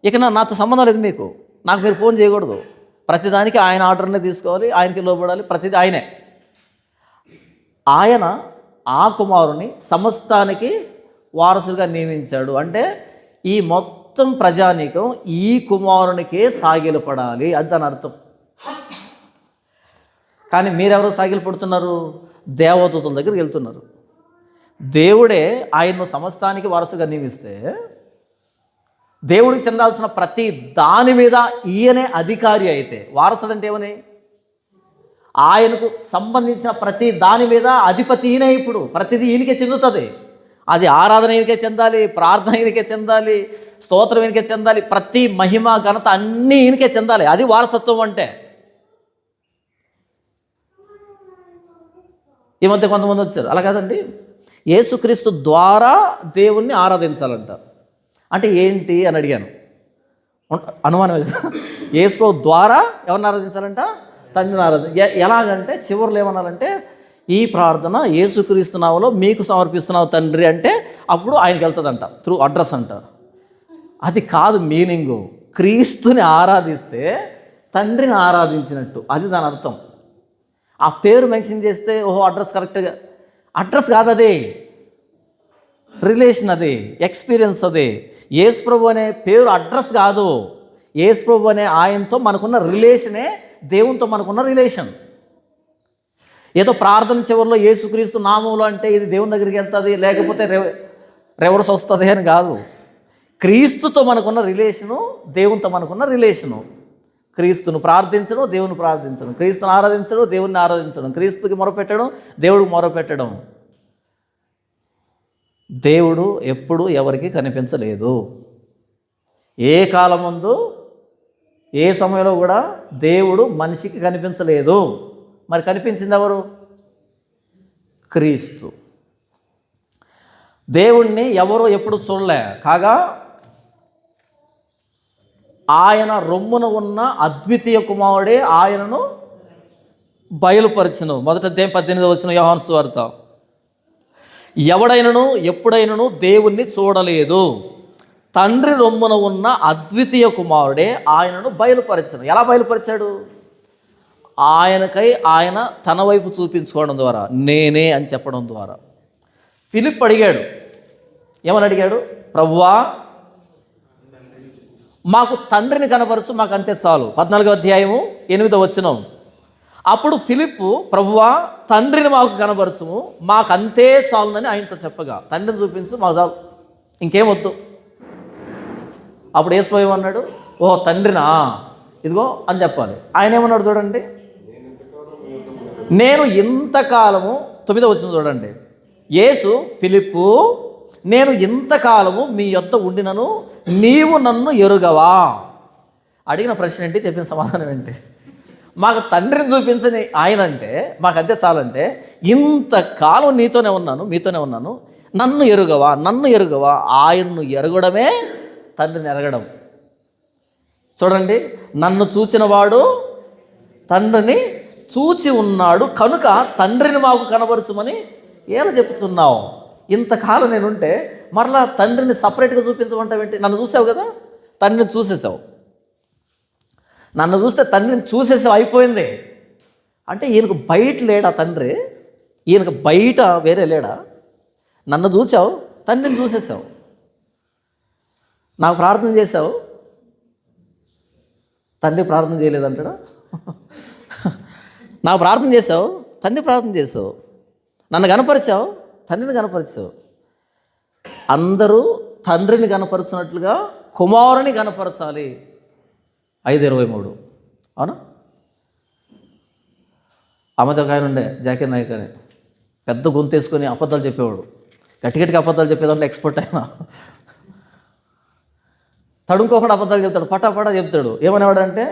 ఇక నాతో సంబంధం లేదు, మీకు నాకు మీరు ఫోన్ చేయకూడదు, ప్రతిదానికి ఆయన ఆర్డర్నే తీసుకోవాలి, ఆయనకి లోబడాలి, ప్రతిదీ ఆయనే. ఆయన ఆ కుమారుని సమస్తానికి వారసుగా నియమించాడు. అంటే ఈ మొత్తం ప్రజానీకం ఈ కుమారునికే సాగిలపడాలి, అది దాని అర్థం. కానీ మీరెవరు సాగిలపడుతున్నారు? దేవదూతల దగ్గరికి వెళ్తున్నారు. దేవుడే ఆయన్ను సమస్తానికి వారసుగా నియమిస్తే దేవుడికి చెందాల్సిన ప్రతి దాని మీద ఈయనే అధికారి అయితే వారసుడు అంటే ఏమని? ఆయనకు సంబంధించిన ప్రతి దాని మీద అధిపతి ఈయనే. ఇప్పుడు ప్రతిదీ ఈయనకే చెందుతుంది. అది ఆరాధన ఈయనకే చెందాలి, ప్రార్థన ఈయనకే చెందాలి, స్తోత్రం ఈయనకే చెందాలి, ప్రతి మహిమ ఘనత అన్నీ ఈయనకే చెందాలి. అది వారసత్వం అంటే. ఈ మధ్య కొంతమంది వచ్చారు, అలా కాదండి, యేసుక్రీస్తు ద్వారా దేవుణ్ణి ఆరాధించాలంట. అంటే ఏంటి అని అడిగాను. అనుమానం కదా. యేసు ద్వారా ఎవరిని ఆరాధించాలంట? తండ్రిని ఆరాధన. ఎలాగంటే చివరిలో ఏమన్నారంటే, ఈ ప్రార్థన యేసుక్రీస్తు నామములో మీకు సమర్పిస్తున్నావు తండ్రి అంటే అప్పుడు ఆయనకి వెళ్తుందంట, త్రూ అడ్రస్ అంట. అది కాదు మీనింగు. క్రీస్తుని ఆరాధిస్తే తండ్రిని ఆరాధించినట్టు, అది దాని అర్థం. ఆ పేరు మెన్షన్ చేస్తే ఓహో అడ్రస్ కరెక్ట్గా, అడ్రస్ కాదు అది, రిలేషన్, అది ఎక్స్పీరియన్స్. అది యేసు ప్రభు అనే పేరు అడ్రస్ కాదు. యేసు ప్రభు అనే ఆయనతో మనకున్న రిలేషనే దేవునితో మనకున్న రిలేషన్. ఏదో ప్రార్థన చివరిలో యేసుక్రీస్తు నామములో అంటే ఇది దేవుని దగ్గరికి వెళ్తుంది, లేకపోతే రెవర్స్ వస్తుంది అని కాదు. క్రీస్తుతో మనకున్న రిలేషను దేవునితో మనకున్న రిలేషను. క్రీస్తును ప్రార్థించడం, దేవుని ప్రార్థించడం, క్రీస్తుని ఆరాధించడం, దేవుణ్ణి ఆరాధించడం, క్రీస్తుకి మొరపెట్టడం, దేవుడికి మొరపెట్టడం. దేవుడు ఎప్పుడు ఎవరికి కనిపించలేదు. ఏ కాలం ముందు ఏ సమయంలో కూడా దేవుడు మనిషికి కనిపించలేదు. మరి కనిపించింది ఎవరు? క్రీస్తు. దేవుణ్ణి ఎవరు ఎప్పుడు చూడలే, కాగా ఆయన రొమ్మున ఉన్న అద్వితీయ కుమారుడే ఆయనను బయలుపరిచెను. మొదట 18 యోహాను సువార్త. ఎవడైనను ఎప్పుడైనను దేవుణ్ణి చూడలేదు, తండ్రి రొమ్మున ఉన్న అద్వితీయ కుమారుడే ఆయనను బయలుపరిచెను. ఎలా బయలుపరిచాడు? ఆయనకై ఆయన తన వైపు చూపించుకోవడం ద్వారా, నేనే అని చెప్పడం ద్వారా. ఫిలిప్ అడిగాడు, ఏమని అడిగాడు? ప్రభువా మాకు తండ్రిని కనపరచు, మాకు అంతే చాలు. 14వ అధ్యాయము 8వ వచనం. అప్పుడు ఫిలిప్పు, ప్రభువా తండ్రిని మాకు కనపరచుము, మాకు అంతే చాలునని ఆయనతో చెప్పగా, తండ్రిని చూపించు, మాకు చాలు, ఇంకేం వద్దు. అప్పుడు యేసు ఏమన్నాడు? ఓహో తండ్రినా, ఇదిగో అని చెప్పాలి. ఆయన ఏమన్నాడు చూడండి, నేను ఇంతకాలము, 9వ వచనం చూడండి. యేసు ఫిలిప్పు, నేను ఇంతకాలము మీ యొద్ద ఉండినను నీవు నన్ను ఎరుగవా? అడిగిన ప్రశ్న ఏంటి, చెప్పిన సమాధానం ఏంటి? మాకు తండ్రిని చూపించని ఆయన అంటే మాకు అంతే చాలంటే, ఇంతకాలం నీతోనే ఉన్నాను, మీతోనే ఉన్నాను, నన్ను ఎరుగవా? నన్ను ఎరుగవా? ఆయన్ను ఎరగడమే తండ్రిని ఎరగడం. చూడండి, నన్ను చూచిన వాడు తండ్రిని చూచి ఉన్నాడు కనుక తండ్రిని మాకు కనబరుచుమని ఏలా చెప్తున్నావు? ఇంతకాలం నేనుంటే మరలా తండ్రిని సపరేట్గా చూపించమంటావేంటి? నన్ను చూసావు కదా, తండ్రిని చూసేసావు. నన్ను చూస్తే తండ్రిని చూసేసావు, అయిపోయింది. అంటే ఈయనకు బయట లేడా తండ్రి? ఈయనకు బయట వేరే లేడా? నన్ను చూసావు, తండ్రిని చూసేసావు. నాకు ప్రార్థన చేసావు, తండ్రి ప్రార్థన చేయలేదంటాడా? నాకు ప్రార్థన చేసావు, తండ్రి ప్రార్థన చేసావు. నన్ను కనపరిచావు, తండ్రిని కనపరిచావు. అందరూ తండ్రిని కనపరచినట్లుగా కుమారుని కనపరచాలి. 5:23. అవునా? అమ్మతో ఆయన ఉండే జాకీర్ నాయక్ అని, పెద్ద గొంతేసుకొని అబద్ధాలు చెప్పేవాడు. గట్టి అబద్ధాలు చెప్పేదాంట్లో ఎక్స్పర్ట్ అయినా. తడుకోకుండా అబద్ధాలు చెప్తాడు, పటాపటా చెప్తాడు. ఏమనేవాడంటే,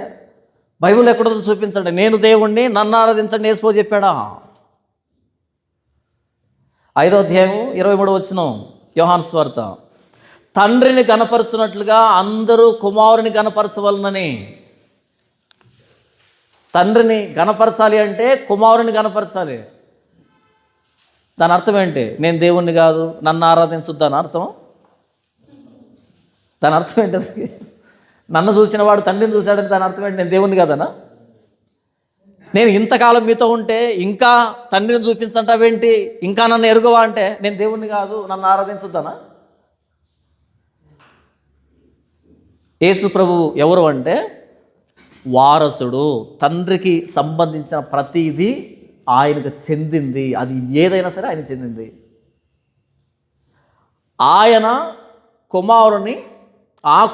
బైబిల్ ఎక్కడో చూపించండి, నేను దేవుణ్ణి, నన్ను ఆరాధించండి యేసు చెప్పాడా? 5వ అధ్యాయం 23వ వచనం యోహాను సువార్త. తండ్రిని కనపరచున్నట్లుగా అందరూ కుమారుని కనపరచవలనని. తండ్రిని కనపరచాలి అంటే కుమారుని కనపరచాలి. దాని అర్థం ఏంటి? నేను దేవుణ్ణి కాదు, నన్ను ఆరాధించొద్దు అని అర్థం. దాని అర్థం ఏంటది? నన్ను చూసిన వాడు తండ్రిని చూశాడని దాని అర్థం ఏంటి? నేను దేవుణ్ణి కాదనా? నేను ఇంతకాలం మీతో ఉంటే ఇంకా తండ్రిని చూపించంటావేంటి, ఇంకా నన్ను ఎరుగవా అంటే నేను దేవుణ్ణి కాదు, నన్ను ఆరాధించొద్దనా? యేసు ప్రభు ఎవరు అంటే వారసుడు. తండ్రికి సంబంధించిన ప్రతిదీ ఆయనకు చెందింది. అది ఏదైనా సరే ఆయన చెందింది. ఆయన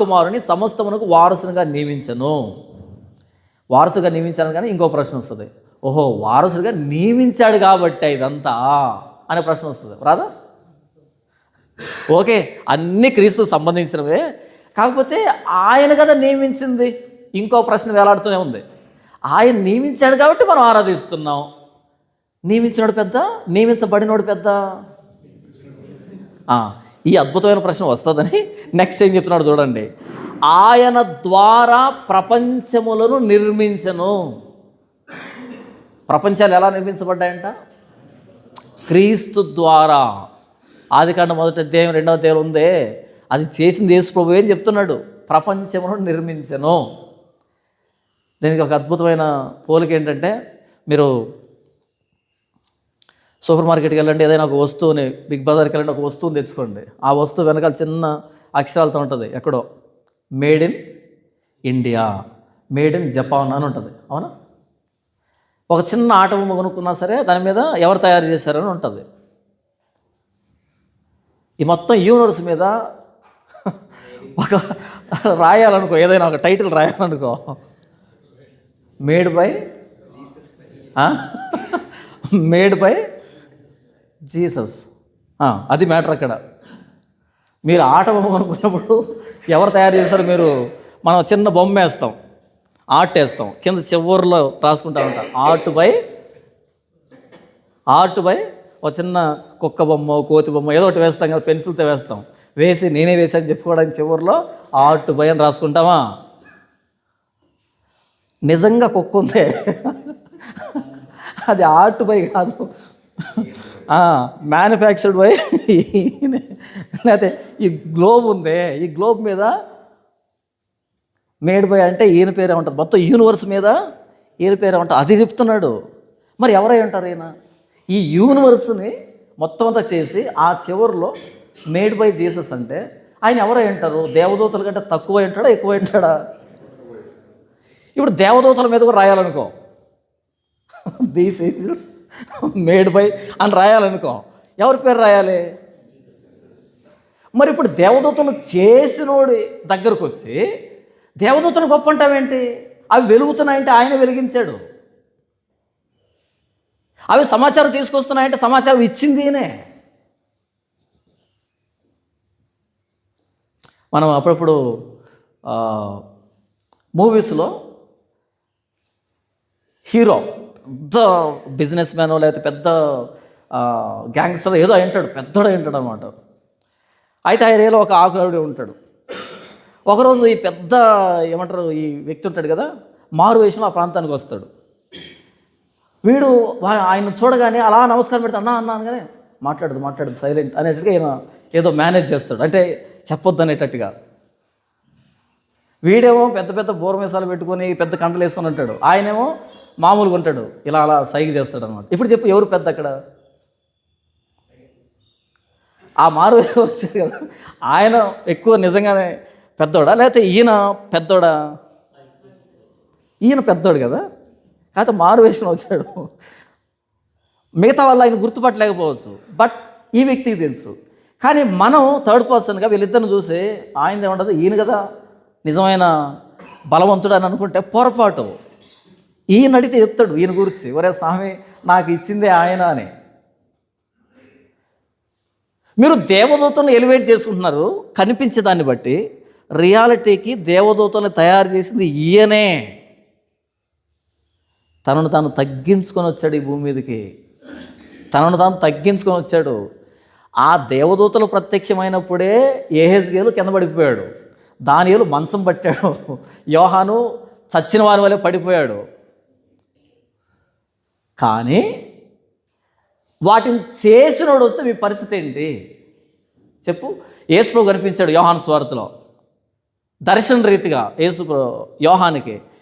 కుమారుని సమస్తమునకు వారసునిగా నియమించను. వారసుగా నియమించాను. కానీ ఇంకో ప్రశ్న వస్తుంది, ఓహో వారసుడిగా నియమించాడు కాబట్టి ఇదంతా అనే ప్రశ్న వస్తుంది, రాదా? ఓకే, అన్నీ క్రీస్తుకు సంబంధించినవే, కాకపోతే ఆయన కదా నియమించింది. ఇంకో ప్రశ్న వేలాడుతూనే ఉంది. ఆయన నియమించాడు కాబట్టి మనం ఆరాధిస్తున్నాం. నియమించినోడు పెద్ద, నియమించబడినోడు పెద్ద? ఈ అద్భుతమైన ప్రశ్న వస్తుందని నెక్స్ట్ ఏం చెప్తున్నాడు చూడండి. ఆయన ద్వారా ప్రపంచములను నిర్మించెను. ప్రపంచాలు ఎలా నిర్మించబడ్డాయంట? క్రీస్తు ద్వారా. ఆదికాండం 1వ అధ్యాయం 2వ అధ్యాయం ఉందే, అది చేసింది యేసు ప్రభువే అని చెప్తున్నాడు. ప్రపంచములను నిర్మించెను. దీనికి ఒక అద్భుతమైన పోలిక ఏంటంటే, మీరు సూపర్ మార్కెట్కి వెళ్ళండి, ఏదైనా ఒక వస్తువుని, బిగ్ బజార్కి వెళ్ళండి, ఒక వస్తువుని తెచ్చుకోండి. ఆ వస్తువు వెనకాల చిన్న అక్షరాలతో ఉంటుంది, ఎక్కడో made in India, made in Japan అని ఉంటుంది, అవునా? ఒక చిన్న ఆట బొమ్మ కొనుక్కున్నా సరే దాని మీద ఎవరు తయారు చేశారని ఉంటుంది. ఈ మొత్తం యూనివర్స్ మీద ఒక రాయాలనుకో, ఏదైనా ఒక టైటిల్ రాయాలనుకో, మేడ్ బై జీసస్. అది మ్యాటర్ అక్కడ. మీరు ఆట బొమ్మ కొనుక్కున్నప్పుడు ఎవరు తయారు చేశారు? మనం చిన్న బొమ్మ వేస్తాం, ఆర్ట్ వేస్తాం, కింద చివరిలో రాసుకుంటా ఉంటాం ఆర్ట్ బై ఒక చిన్న కుక్క బొమ్మ, కోతి బొమ్మ ఏదో ఒకటి వేస్తాం కదా, పెన్సిల్తో వేస్తాం. వేసి నేనే వేసాను చెప్పుకోవడానికి చివరిలో ఆర్ట్ బై అని రాసుకుంటామా? నిజంగా కుక్క ఉందే అది ఆర్ట్ బై కాదు, మ్యానుఫ్యాక్చర్డ్ బై. లేకపోతే ఈ గ్లోబ్ ఉందే, ఈ గ్లోబ్ మీద మేడ్ బై అంటే ఈయన పేరే ఉంటుంది. మొత్తం యూనివర్స్ మీద ఈయన పేరే ఉంటుంది. అది చెప్తున్నాడు. మరి ఎవరై ఉంటారు ఈయన? ఈ యూనివర్స్ని మొత్తం అంతా చేసి ఆ చివరిలో మేడ్ బై జీసస్ అంటే ఆయన ఎవరై ఉంటారు? దేవదూతల కంటే తక్కువ ఉంటాడా, ఎక్కువ ఉంటాడా? ఇప్పుడు దేవదూతల మీద కూడా రాయాలనుకో, దీస్ ఏంజల్స్ మేడ్ బై అని రాయాలనుకో, ఎవరి పేరు రాయాలి? మరి ఇప్పుడు దేవదూతలు చేసినోడి దగ్గరకు వచ్చి దేవదూతలు గొప్ప అంటావేంటి? అవి వెలుగుతున్నాయంటే ఆయన వెలిగించాడు. అవి సమాచారం తీసుకొస్తున్నాయంటే సమాచారం ఇచ్చింది ఈయనే. మనం అప్పుడప్పుడు మూవీస్లో హీరో పెద్ద బిజినెస్ మ్యాన్ లేకపోతే పెద్ద గ్యాంగ్స్టర్ ఏదో అయింటాడు, పెద్దోడు అయింటాడు అనమాట. అయితే ఆ ఏరియాలో ఒక ఆకురావుడి ఉంటాడు. ఒకరోజు ఈ పెద్ద ఏమంటారు ఈ వ్యక్తి ఉంటాడు కదా, మారు వేషంలో ఆ ప్రాంతానికి వస్తాడు. వీడు ఆయన చూడగానే అలా నమస్కారం పెడతాడు, అన్నా అనగానే మాట్లాడదు సైలెంట్ అనేటట్టుగా ఈయన ఏదో మేనేజ్ చేస్తాడు, అంటే చెప్పొద్దు అనేటట్టుగా. వీడేమో పెద్ద పెద్ద బోర్మేసాలు పెట్టుకొని పెద్ద కంటలు వేసుకొని ఉంటాడు, ఆయనేమో మామూలుగా ఉంటాడు, ఇలా అలా సైగ చేస్తాడు అనమాట. ఇప్పుడు చెప్పు ఎవరు పెద్ద అక్కడ? ఆ మారు వచ్చాడు కదా, ఆయన ఎక్కువ నిజంగానే పెద్దోడా లేకపోతే ఈయన పెద్దోడా? ఈయన పెద్దోడు కదా, కాకపోతే మారు వేషంలో వచ్చాడు. మిగతా వాళ్ళు ఆయన గుర్తుపట్టలేకపోవచ్చు, బట్ ఈ వ్యక్తికి తెలుసు. కానీ మనం థర్డ్ పర్సన్గా వీళ్ళిద్దరిని చూసి ఆయనది ఏమంటుంది, ఈయన కదా నిజమైన బలవంతుడు అని అనుకుంటే పొరపాటు. ఈయన అడిగితే చెప్తాడు ఈయన గురించి, ఒరే స్వామి నాకు ఇచ్చిందే ఆయన అని. మీరు దేవదూతలను ఎలివేట్ చేసుకుంటున్నారు కనిపించే దాన్ని బట్టి. రియాలిటీకి దేవదూతలను తయారు చేసింది ఈయనే. తనను తాను తగ్గించుకొని వచ్చాడు ఈ భూమి మీదకి, తనను తాను తగ్గించుకొని వచ్చాడు. ఆ దేవదూతలు ప్రత్యక్షమైనప్పుడే యెహెజ్కేలు కింద పడిపోయాడు, దానియేలు మంచం పట్టాడు, యోహాను చచ్చిన వారి వల్లే పడిపోయాడు. కానీ వాటిని చేసినోడు వస్తే మీ పరిస్థితి ఏంటి చెప్పు? యేసు ప్రభు కనిపించాడు యోహాను సువార్తలో, దర్శన రీతిగా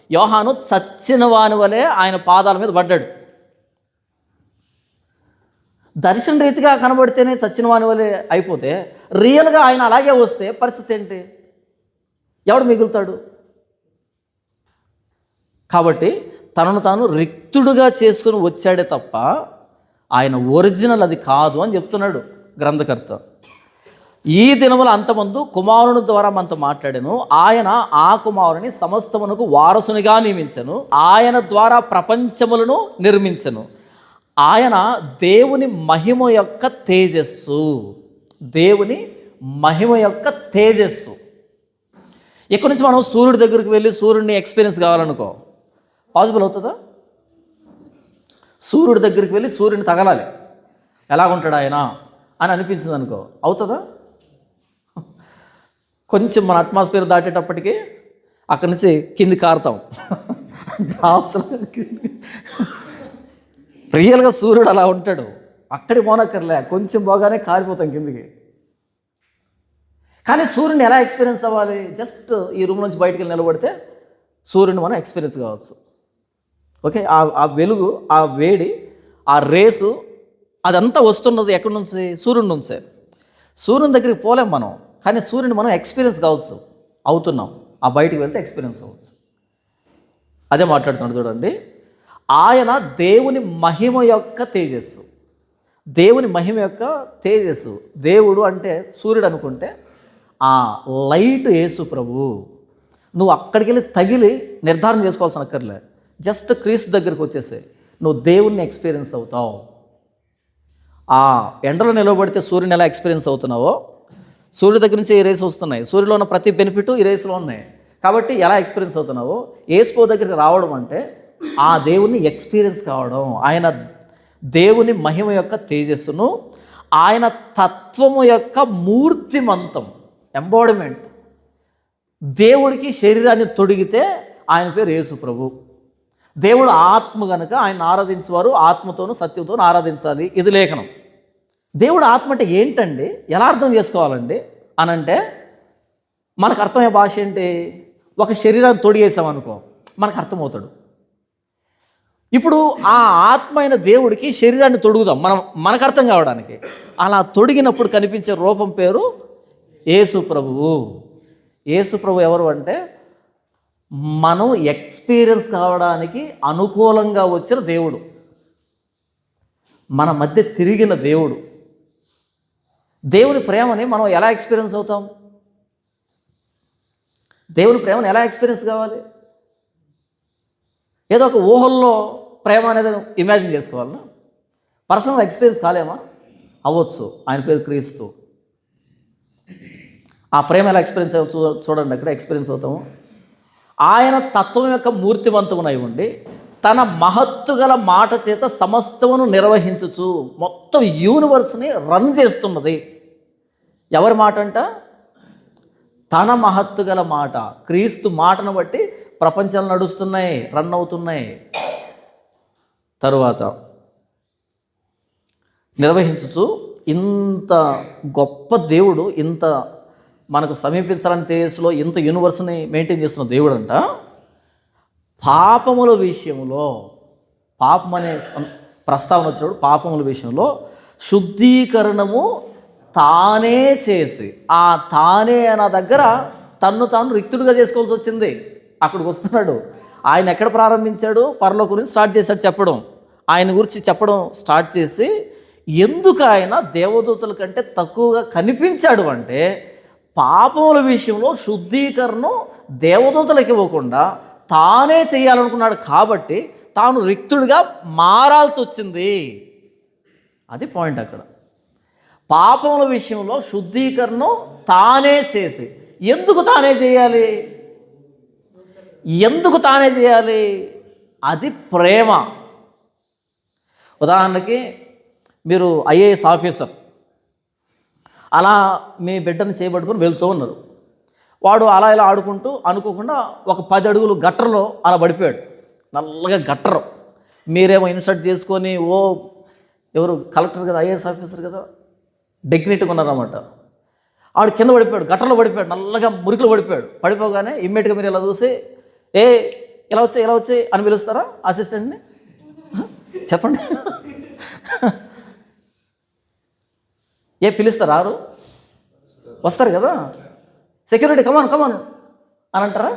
యోహాను చచ్చిన వాని వలె ఆయన పాదాల మీద పడ్డాడు. దర్శన రీతిగా కనబడితేనే చచ్చిన వాని వలె అయిపోతే, రియల్గా ఆయన అలాగే వస్తే పరిస్థితి ఏంటి? ఎవడు మిగులుతాడు? కాబట్టి తనను తాను రిక్తుడుగా చేసుకుని వచ్చాడే తప్ప ఆయన ఒరిజినల్ అది కాదు అని చెప్తున్నాడు గ్రంథకర్త. ఈ దినముల అంతమందు కుమారుని ద్వారా మనతో మాట్లాడాను. ఆయన ఆ కుమారుని సమస్తమునకు వారసునిగా నియమించెను. ఆయన ద్వారా ప్రపంచములను నిర్మించెను. ఆయన దేవుని మహిమ యొక్క తేజస్సు. దేవుని మహిమ యొక్క తేజస్సు. ఇక్కడి నుంచి మనం సూర్యుడి దగ్గరికి వెళ్ళి సూర్యుడిని ఎక్స్పీరియన్స్ కావాలనుకో, పాసిబుల్ అవుతుందా? సూర్యుడి దగ్గరికి వెళ్ళి సూర్యుని తగలాలి, ఎలాగుంటాడు ఆయన అని అనిపించింది అనుకో, అవుతుందా? కొంచెం మన అట్మాస్ఫియర్ దాటేటప్పటికి అక్కడి నుంచి కింది కారుతాం. రియల్గా సూర్యుడు అలా ఉంటాడు, అక్కడికి పోనక్కర్లే, కొంచెం పోగానే కారిపోతాం కిందికి. కానీ సూర్యుని ఎలా ఎక్స్పీరియన్స్ అవ్వాలి? జస్ట్ ఈ రూమ్ నుంచి బయటికి వెళ్ళి నిలబడితే సూర్యుని మనం ఎక్స్పీరియన్స్ కావచ్చు. ఓకే, ఆ వెలుగు, ఆ వేడి, ఆ రేసు అదంతా వస్తున్నది ఎక్కడి నుంచి? సూర్యుడి నుంచే. సూర్యుని దగ్గరికి పోలేం మనం, కానీ సూర్యుని మనం ఎక్స్పీరియన్స్ కావచ్చు, అవుతున్నాం. ఆ బయటికి వెళ్తే ఎక్స్పీరియన్స్ అవ్వచ్చు. అదే మాట్లాడుతున్నాడు చూడండి. ఆయన దేవుని మహిమ యొక్క తేజస్సు. దేవుని మహిమ యొక్క తేజస్సు. దేవుడు అంటే సూర్యుడు అనుకుంటే ఆ లైట్ యేసు ప్రభువు. నువ్వు అక్కడికి వెళ్ళి తగిలి నిర్ధారణ చేసుకోవాల్సిన అక్కర్లే, జస్ట్ క్రీస్తు దగ్గరికి వచ్చేసే నువ్వు దేవుణ్ణి ఎక్స్పీరియన్స్ అవుతావు. ఆ ఎండలో నిలబడితే సూర్యుని ఎలా ఎక్స్పీరియన్స్ అవుతున్నావో, సూర్యుడి దగ్గర నుంచి ఈ రేస్ వస్తున్నాయి, సూర్యులో ఉన్న ప్రతి బెనిఫిట్ ఈ రేసులో ఉన్నాయి. కాబట్టి ఎలా ఎక్స్పీరియన్స్ అవుతున్నావో, యేసు దగ్గరికి రావడం అంటే ఆ దేవుణ్ణి ఎక్స్పీరియన్స్ కావడం. ఆయన దేవుని మహిమ యొక్క తేజస్సును, ఆయన తత్వము యొక్క మూర్తిమంతం, ఎంబాడిమెంట్. దేవుడికి శరీరాన్ని తొడిగితే ఆయన పేరు యేసు ప్రభు. దేవుడు ఆత్మ కనుక ఆయన ఆరాధించేవారు ఆత్మతోనూ సత్యంతోనూ ఆరాధించాలి, ఇది లేఖనం. దేవుడు ఆత్మ అంటే ఏంటండి, ఎలా అర్థం చేసుకోవాలండి అనంటే, మనకు అర్థమయ్యే భాష ఏంటి? ఒక శరీరాన్ని తొడిగేసామనుకో మనకు అర్థమవుతాడు. ఇప్పుడు ఆ ఆత్మ అయిన దేవుడికి శరీరాన్ని తొడుగుదాం మనకు అర్థం కావడానికి. అలా తొడిగినప్పుడు కనిపించే రూపం పేరు యేసు ప్రభువు. యేసు ప్రభు ఎవరు అంటే, మనం ఎక్స్పీరియన్స్ కావడానికి అనుకూలంగా వచ్చిన దేవుడు, మన మధ్య తిరిగిన దేవుడు. దేవుని ప్రేమని మనం ఎలా ఎక్స్పీరియన్స్ అవుతాం? దేవుని ప్రేమను ఎలా ఎక్స్పీరియన్స్ కావాలి? ఏదో ఒక ఊహల్లో ప్రేమ అనేది ఇమాజిన్ చేసుకోవాలన్నా? పర్సనల్ ఎక్స్పీరియన్స్ కాలేమా? అవ్వచ్చు. ఆయన పేరు క్రీస్తు. ఆ ప్రేమ ఎలా ఎక్స్పీరియన్స్ చూడండి, అక్కడ ఎక్స్పీరియన్స్ అవుతాము. ఆయన తత్వం యొక్క మూర్తివంతమునై ఉండి తన మహత్తు గల మాట చేత సమస్తమును నిర్వహించుచు మొత్తం యూనివర్స్ని రన్ చేస్తున్నది. ఎవరి మాట అంట? తన మహత్తు గల మాట. క్రీస్తు మాటను బట్టి ప్రపంచాలు నడుస్తున్నాయి, రన్ అవుతున్నాయి. తరువాత నిర్వహించుచు, ఇంత గొప్ప దేవుడు, ఇంత మనకు సమీపించాలని తేజస్సులో ఇంత యూనివర్స్ని మెయింటైన్ చేస్తున్న దేవుడు అంట, పాపముల విషయంలో, పాపం అనే ప్రస్తావన వచ్చినప్పుడు పాపముల విషయంలో శుద్ధీకరణము తానే చేసి, ఆ తానే అన్న దగ్గర తన్ను తాను రిక్తుడిగా చేసుకోవాల్సి వచ్చింది. అక్కడికి వస్తున్నాడు. ఆయన ఎక్కడ ప్రారంభించాడు? పరలోకం గురించి స్టార్ట్ చేశాడు చెప్పడం. ఆయన గురించి చెప్పడం స్టార్ట్ చేసి, ఎందుకు ఆయన దేవదూతల కంటే తక్కువగా కనిపించాడు అంటే, పాపముల విషయంలో శుద్ధీకరణ దేవదూతలకు ఇవ్వకుండా తానే చేయాలనుకున్నాడు. కాబట్టి తాను రిక్తుడిగా మారాల్సి వచ్చింది. అది పాయింట్ అక్కడ. పాపముల విషయంలో శుద్ధీకరణ తానే చేసి, ఎందుకు తానే చేయాలి? ఎందుకు తానే చేయాలి? అది ప్రేమ. ఉదాహరణకి మీరు ఐఏఎస్ ఆఫీసర్, అలా మీ బిడ్డను చేయబట్టుకొని వెళ్తూ ఉన్నారు. వాడు అలా ఇలా ఆడుకుంటూ అనుకోకుండా ఒక 10 అడుగులు గట్టర్లో అలా పడిపోయాడు, నల్లగా గట్టరు. మీరేమో ఇన్సర్ట్ చేసుకొని, ఎవరు కలెక్టర్ కదా, ఐఏఎస్ ఆఫీసర్ కదా, డిగ్నిటీగా ఉన్నారన్నమాట. ఆడు కింద పడిపోయాడు, గట్టర్లో పడిపోయాడు, నల్లగా మురికిలో పడిపోయాడు. పడిపోగానే ఇమ్మీడియట్గా మీరు ఇలా చూసి ఇలా వచ్చి అని పిలుస్తారా అసిస్టెంట్ని? చెప్పండి. పిలుస్తారు? రారు, వస్తారు కదా. సెక్యూరిటీ కమాన్ అని అంటారా?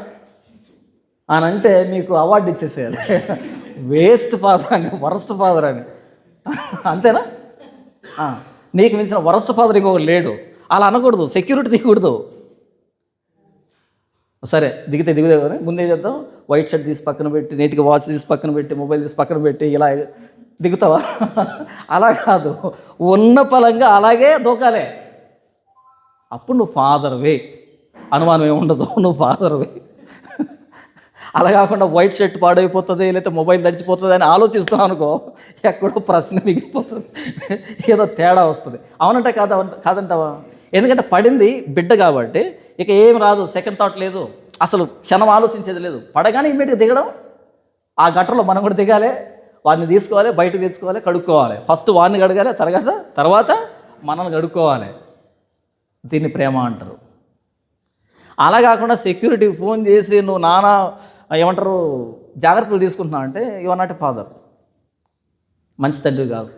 అని అంటే మీకు అవార్డు ఇచ్చేసేయాలి, వేస్ట్ ఫాదర్ అని, వరస్ట్ ఫాదర్ అని. అంతేనా? నీకు మించిన వరస్ట్ ఫాదర్ ఇంకొకటి లేడు. అలా అనకూడదు, సెక్యూరిటీ దిగకూడదు. సరే దిగుదే కానీ ముందే చేద్దాం. వైట్ షర్ట్ తీసి పక్కన పెట్టి, నీట్గా వాచ్ తీసి పక్కన పెట్టి, మొబైల్ తీసి పక్కన పెట్టి ఇలా దిగుతావా? అలా కాదు, ఉన్న పలంగా అలాగే దూకాలే. అప్పుడు నువ్వు ఫాదర్వే, అనుమానం ఏముండదు, నువ్వు ఫాదర్వే. అలా కాకుండా వైట్ షర్ట్ పాడైపోతుంది, లేకపోతే మొబైల్ తడిచిపోతుంది అని ఆలోచిస్తున్నావు అనుకో, ఎక్కడో ప్రశ్న మిగిలిపోతుంది, ఏదో తేడా వస్తుంది. అవునంటే కాదంటావా? ఎందుకంటే పడింది బిడ్డ కాబట్టి ఇక ఏం రాదు, సెకండ్ థాట్ లేదు, అసలు క్షణం ఆలోచించేది లేదు. పడగానే ఇమ్మీడియట్గా దిగడం. ఆ గట్టర్లో మనం కూడా దిగాలి, వాడిని తీసుకోవాలి, బయటకు తెచ్చుకోవాలి, కడుక్కోవాలి. ఫస్ట్ వాడిని కడగాలి, తర్వాత మనల్ని కడుక్కోవాలి. దీన్ని ప్రేమ అంటారు. అలా కాకుండా సెక్యూరిటీకి ఫోన్ చేసి నువ్వు నానా ఏమంటారు జాగ్రత్తలు తీసుకుంటున్నావు అంటే you are not a father, మంచి తండ్రి కాదు.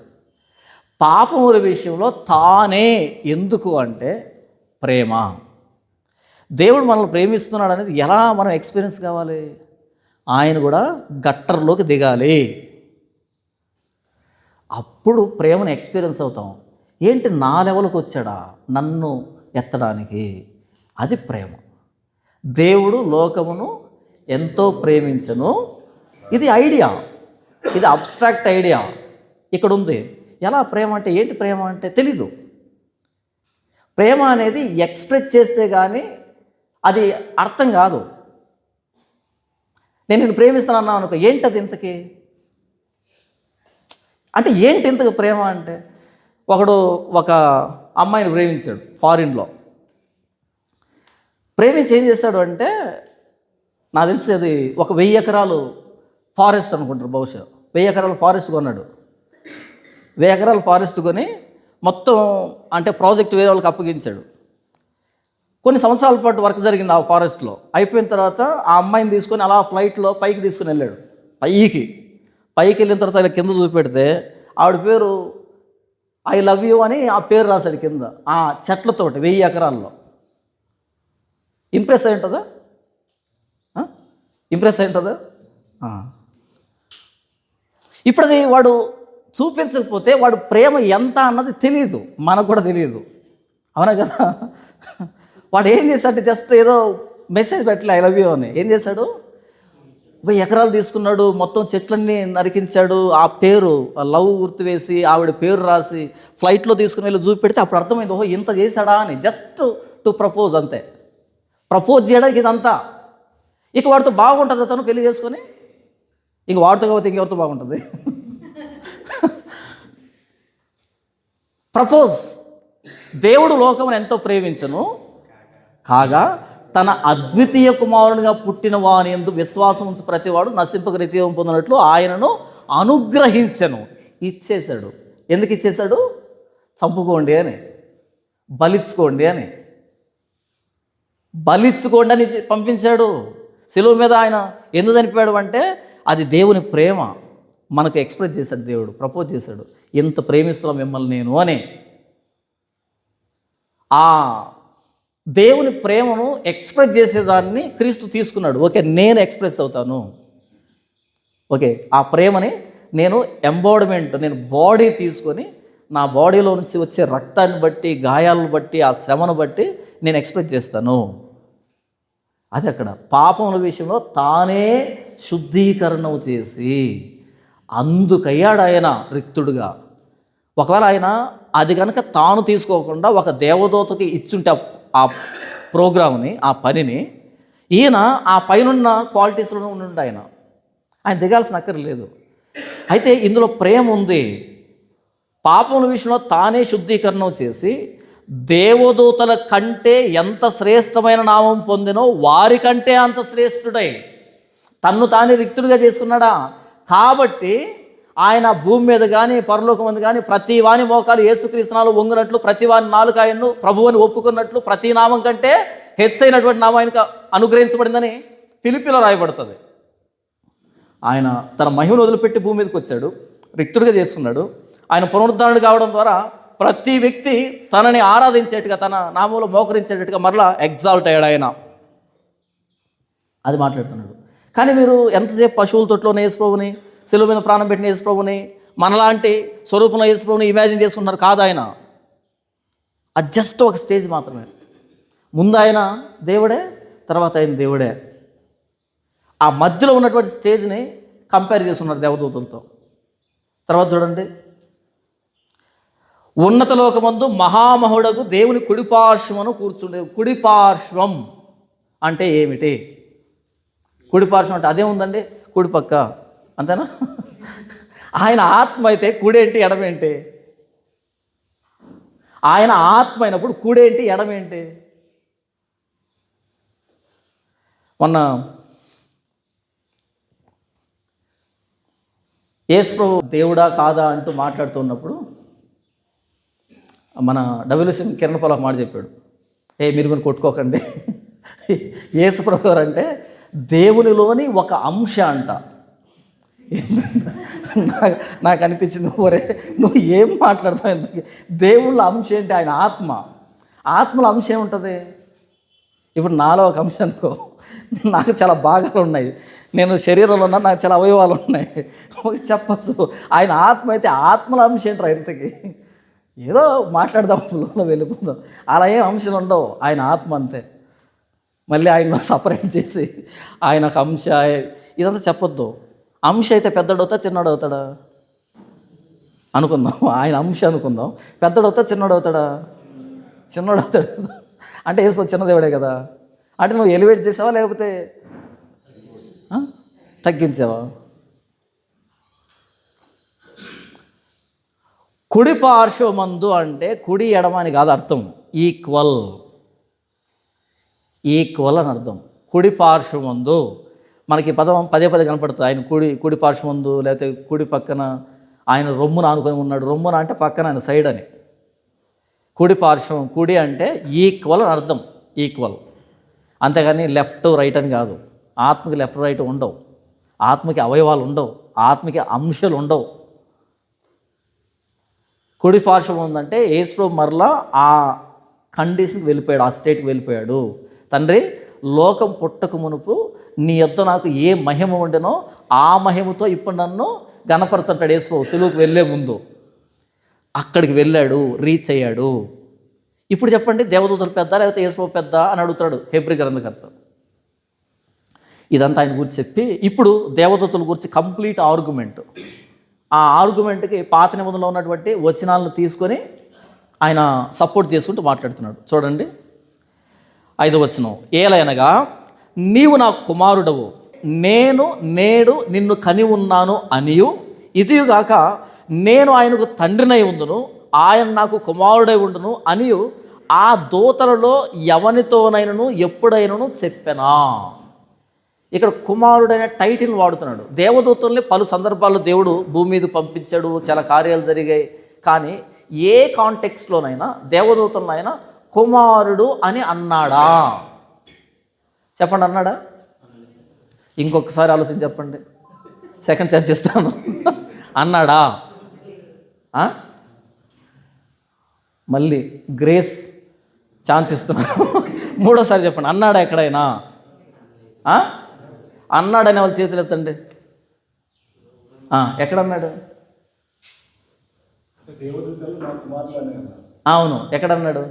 పాపముల విషయంలో తానే ఎందుకు అంటే ప్రేమ. దేవుడు మనల్ని ప్రేమిస్తున్నాడు అనేది ఎలా మనం ఎక్స్పీరియన్స్ కావాలి? ఆయన కూడా గట్టర్లోకి దిగాలి, అప్పుడు ప్రేమను ఎక్స్పీరియన్స్ అవుతాం. ఏంటి నా లెవెల్కి వచ్చాడా నన్ను ఎత్తడానికి? అది ప్రేమ. దేవుడు లోకమును ఎంతో ప్రేమించను. ఇది ఐడియా, ఇది అబ్స్ట్రాక్ట్ ఐడియా ఇక్కడ ఉంది. ఎలా ప్రేమ అంటే ఏంటి? ప్రేమ అంటే తెలీదు. ప్రేమ అనేది ఎక్స్ప్రెస్ చేస్తే కానీ అది అర్థం కాదు. నేను నిన్ను ప్రేమిస్తానన్నా అనుకో, ఏంటది ఇంతకీ అంటే ఏంటి ఇంతకు ప్రేమ అంటే? ఒకడు ఒక అమ్మాయిని ప్రేమించాడు ఫారిన్లో. ప్రేమించి ఏం చేశాడు అంటే, నాకు తెలిసి అది ఒక 1000 ఎకరాలు ఫారెస్ట్ అనుకుంటారు, బహుశా 1000 ఎకరాలు ఫారెస్ట్ కొన్నాడు. 1000 ఎకరాలు ఫారెస్ట్ కొని మొత్తం అంటే ప్రాజెక్ట్ వేరే వాళ్ళకి అప్పగించాడు. కొన్ని సంవత్సరాల పాటు వర్క్ జరిగింది ఆ ఫారెస్ట్లో. అయిపోయిన తర్వాత ఆ అమ్మాయిని తీసుకొని అలా ఫ్లైట్లో పైకి తీసుకుని వెళ్ళాడు. పైకి వెళ్ళిన తర్వాత ఇలా కింద చూపెడితే ఆవిడ పేరు ఐ లవ్ యూ అని ఆ పేరు రాశాడు కింద, ఆ చెట్లతోటి 1000 ఎకరాల్లో. ఇంప్రెస్ అయి ఉంటుందా? ఇప్పుడు అది వాడు చూపించకపోతే వాడు ప్రేమ ఎంత అన్నది తెలియదు, మనకు కూడా తెలియదు. అవునా కదా? వాడు ఏం చేశాడు? జస్ట్ ఏదో మెసేజ్ పెట్టలే ఐ లవ్ యూ అని. ఏం చేశాడు? 1000 ఎకరాలు తీసుకున్నాడు, మొత్తం చెట్లన్నీ నరికించాడు, ఆ పేరు లవ్ గుర్తు వేసి ఆవిడ పేరు రాసి ఫ్లైట్లో తీసుకుని వెళ్ళి చూపెడితే అప్పుడు అర్థమైంది, ఓహో ఇంత చేశాడా అని. జస్ట్ టు ప్రపోజ్, అంతే. ప్రపోజ్ చేయడానికి ఇదంతా. ఇక వాడితో బాగుంటుంది అతను పెళ్లి చేసుకొని, ఇంక వాడితో కాబట్టి ఇంకెవరితో బాగుంటుంది? ప్రపోజ్. దేవుడు లోకమును ఎంతో ప్రేమించను కాగా తన అద్వితీయ కుమారునిగా పుట్టిన వాని యందు విశ్వాసం ఉంచి ప్రతివాడు నశింపక నిత్యం పొందినట్లు ఆయనను అనుగ్రహించెను. ఇచ్చేశాడు. ఎందుకు ఇచ్చేశాడు? చంపుకోండి అని, బలిచ్చుకోండి అని పంపించాడు. శిలువ మీద ఆయన ఎందుకు చనిపోయాడు అంటే అది దేవుని ప్రేమ మనకు ఎక్స్ప్రెస్ చేశాడు. దేవుడు ప్రపోజ్ చేశాడు, ఎంత ప్రేమిస్తున్నా మిమ్మల్ని నేను అని. ఆ దేవుని ప్రేమను ఎక్స్ప్రెస్ చేసేదాన్ని క్రీస్తు తీసుకున్నాడు. ఓకే, నేను ఎక్స్ప్రెస్ అవుతాను. ఓకే, ఆ ప్రేమని నేను ఎంబోడిమెంట్, నేను బాడీ తీసుకొని నా బాడీలో నుంచి వచ్చే రక్తాన్ని బట్టి, గాయాలను బట్టి, ఆ శ్రమను బట్టి నేను ఎక్స్ప్రెస్ చేస్తాను. అది అక్కడ పాపముల విషయంలో తానే శుద్ధీకరణం చేసి అందుకయ్యాడు ఆయన రిక్తుడుగా. ఒకవేళ ఆయన అది కనుక తాను తీసుకోకుండా ఒక దేవదూతకి ఇచ్చుంటే ఆ ప్రోగ్రామ్ని, ఆ పనిని, ఈయన ఆ పైనున్న క్వాలిటీస్లో ఉండి ఆయన దిగాల్సిన అక్కర్లేదు. అయితే ఇందులో ప్రేమ ఉంది. పాపముల విషయంలో తానే శుద్ధీకరణం చేసి దేవదూతల కంటే ఎంత శ్రేష్టమైన నామం పొందినో వారికంటే అంత శ్రేష్ఠుడై తన్ను తానే రిక్తుడిగా చేసుకున్నాడా. కాబట్టి ఆయన భూమి మీద కానీ పరలోకం మీద కానీ ప్రతి వాని మోకాలు యేసుక్రీస్తునాలు వంగునట్లు, ప్రతి వాని నాలుక ఆయన్ను ప్రభువుని ఒప్పుకున్నట్లు, ప్రతి నామం కంటే హెచ్చైనటువంటి నామం ఆయనకు అనుగ్రహించబడిందని ఫిలిప్పీలో రాయబడుతుంది. ఆయన తన మహిమను వదిలిపెట్టి భూమి మీదకి వచ్చాడు, రిక్తుడిగా చేసుకున్నాడు. ఆయన పునరుద్ధరణుడు కావడం ద్వారా ప్రతి వ్యక్తి తనని ఆరాధించేట్టుగా, తన నామంలో మోకరించేటట్టుగా మరలా ఎగ్జాల్ట్ అయ్యాడు ఆయన. అది మాట్లాడుతున్నాడు. కానీ మీరు ఎంతసేపు పశువుల తొట్టులోనే యేసుప్రభుని, సెలువు మీద ప్రాణం పెట్టిన యేసుప్రభుని, మనలాంటి స్వరూపంలో యేసుప్రభుని ఇమాజిన్ చేసుకున్నారు. కాదు, ఆయన అది జస్ట్ ఒక స్టేజ్ మాత్రమే. ముందు ఆయన దేవుడే, తర్వాత ఆయన దేవుడే. ఆ మధ్యలో ఉన్నటువంటి స్టేజ్ని కంపేర్ చేస్తున్నారు దేవదూతలతో. తర్వాత చూడండి, ఉన్నత లోకమందు మహామహుడకు దేవుని కుడిపార్శ్వమును కూర్చుండే. కుడిపార్శ్వం అంటే ఏమిటి? కుడిపార్శ్వం అంటే అదేముందండి, కుడిపక్క అంతేనా? ఆయన ఆత్మ అయితే కుడేంటి ఎడమేంటి? ఆయన ఆత్మ అయినప్పుడు కుడేంటి ఎడమేంటి? మొన్న యేసుప్రభు దేవుడా కాదా అంటూ మాట్లాడుతున్నప్పుడు మన డబ్ల్యూసీ కిరణ్ పాల్ ఒక మాట చెప్పాడు, మీరు కొన్ని కొట్టుకోకండి. యేసుప్రభు ఎవరంటే దేవునిలోని ఒక అంశ అంట. నాకు అనిపించింది, ఒరే నువ్వు ఏం మాట్లాడతావు ఎందుకు? దేవుళ్ళ అంశ ఏంటి? ఆయన ఆత్మ. ఆత్మలో అంశ ఏముంటుంది? ఇప్పుడు నాలో ఒక అంశం అనుకో, నాకు చాలా భాగాలు ఉన్నాయి, నేను శరీరంలో ఉన్నా, నాకు చాలా అవయవాలు ఉన్నాయి, చెప్పచ్చు. ఆయన ఆత్మ అయితే ఆత్మల అంశం ఏంట్రా ఇంతకి? ఏదో మాట్లాడదాం, లోన వెళ్ళిపోదాం, అలా ఏం అంశాలు ఉండవు. ఆయన ఆత్మ అంతే. మళ్ళీ ఆయన సపరేట్ చేసి ఆయన ఒక అంశ ఇదంతా చెప్పొద్దు. అంశ అయితే పెద్దడవుతా చిన్నడు అవుతాడా అనుకుందాం. ఆయన అంశ అనుకుందాం. పెద్దడవుతా చిన్నడు అవుతాడా? చిన్నడు అవుతాడు. అంటే వేసుకో చిన్నదేవుడే కదా. అంటే నువ్వు ఎలివేట్ చేసావా లేకపోతే తగ్గించావా? కుడి పార్శ్వమందు అంటే కుడి ఎడమ అని కాదు అర్థం, ఈక్వల్ అని అర్థం. కుడి పార్శ్వమందు మనకి పదం పదే పదే కనపడుతుంది. ఆయన కుడి పార్శ్వమందు, లేకపోతే కుడి పక్కన ఆయన రొమ్మున ఆనుకొని ఉన్నాడు. రొమ్మున అంటే పక్కన, ఆయన సైడ్ అని. కుడి పార్శ్వం, కుడి అంటే ఈక్వల్ అని అర్థం, ఈక్వల్. అంతేగాని లెఫ్ట్ రైట్ అని కాదు. ఆత్మకి లెఫ్ట్ రైట్ ఉండవు, ఆత్మకి అవయవాలు ఉండవు, ఆత్మకి అంశాలు ఉండవు. కుడి పార్శ్వం ఉందంటే యేసుప్రభు మరలా ఆ కండిషన్కి వెళ్ళిపోయాడు, ఆ స్టేట్కి వెళ్ళిపోయాడు. తండ్రి, లోకం పుట్టక మునుపు నీ యొద్ద నాకు ఏ మహిమ ఉండెనో ఆ మహిమతో ఇప్పుడు నన్ను గణపరచంటాడు యేసుప్రభు సిలువకు వెళ్ళే ముందు. అక్కడికి వెళ్ళాడు, రీచ్ అయ్యాడు. ఇప్పుడు చెప్పండి, దేవదూతలు పెద్ద లేకపోతే యేసుప్రభు పెద్ద అని అడుగుతాడు హెబ్రీ గ్రంథకర్త. ఇదంతా ఆయన గురించి చెప్పి ఇప్పుడు దేవదూతల గురించి కంప్లీట్ ఆర్గ్యుమెంట్. ఆ ఆర్గ్యుమెంట్కి పాత నిబంధనలో ఉన్నటువంటి వచనాలను తీసుకొని ఆయన సపోర్ట్ చేసుకుంటూ మాట్లాడుతున్నాడు. చూడండి 5వ వచనం, ఏలయనగా నీవు నా కుమారుడవు, నేను నేడు నిన్ను కని ఉన్నాను అనియు, ఇదియుగాక నేను ఆయనకు తండ్రినై ఉండును, ఆయన నాకు కుమారుడై ఉండును అనియు ఆ దూతలలో ఎవనితోనైనను ఎప్పుడైనను చెప్పెనా. ఇక్కడ కుమారుడైన టైటిల్ వాడుతున్నాడు. దేవదూతల్ని పలు సందర్భాల్లో దేవుడు భూమి మీద పంపించాడు, చాలా కార్యాలు జరిగాయి. కానీ ఏ కాంటెక్స్ట్లోనైనా దేవదూతలనైనా కుమారుడు అని అన్నాడా? చెప్పండి, అన్నాడా? ఇంకొకసారి ఆలోచించి చెప్పండి, సెకండ్ ఛాన్స్ ఇస్తాను. అన్నాడా? మళ్ళీ గ్రేస్ ఛాన్స్ ఇస్తున్నాను, మూడోసారి చెప్పండి, అన్నాడా ఎక్కడైనా? అన్నాడనే వాళ్ళు చేతులు ఎత్తండి. ఎక్కడన్నాడు? అవును, ఎక్కడన్నాడు?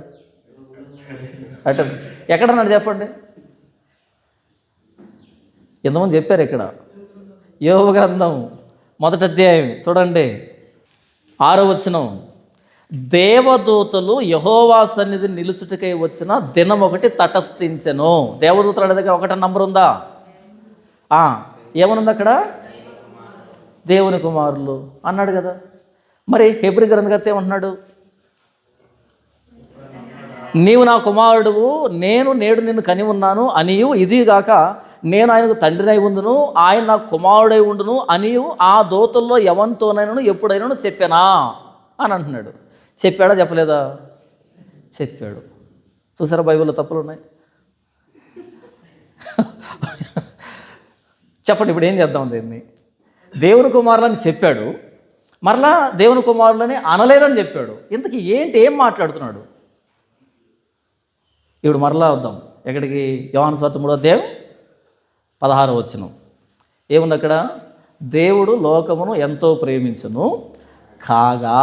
అటు ఎక్కడన్నాడు చెప్పండి. ఎంతమంది చెప్పారు ఇక్కడ? యోబు గ్రంథం 1వ అధ్యాయం చూడండి 6వ వచనం, దేవదూతలు యెహోవా సన్నిధిని నిలుచుటకై వచ్చిన దినం ఒకటి తటస్థించెను. దేవదూతలు అనే దగ్గర ఒకట నంబర్ ఉందా? ఏమనుంది అక్కడ? దేవుని కుమారులు అన్నాడు కదా. మరి హెబ్రీ గ్రంథకర్త ఏమంటున్నాడు? నీవు నా కుమారుడువు, నేను నేడు నిన్ను కని ఉన్నాను అనియు, ఇదిగాక నేను ఆయనకు తండ్రినై ఉండును, ఆయన నాకు కుమారుడై ఉండును అని ఆ దూతల్లో ఎవరితోనైనా ఎప్పుడైనా చెప్పానా అని అంటున్నాడు. చెప్పాడా చెప్పలేదా? చెప్పాడు. చూసారా బైబిల్లో తప్పులు ఉన్నాయి. చెప్పండి ఇప్పుడు ఏం చేద్దాం దీన్ని? దేవుని కుమారులని చెప్పాడు, మరలా దేవుని కుమారులని అనలేదని చెప్పాడు. ఇంతకీ ఏంటి, ఏం మాట్లాడుతున్నాడు? ఇప్పుడు మరలా వద్దాం ఎక్కడికి? యోహాను సువార్త 3:16 ఏముంది అక్కడ? దేవుడు లోకమును ఎంతో ప్రేమించును కాగా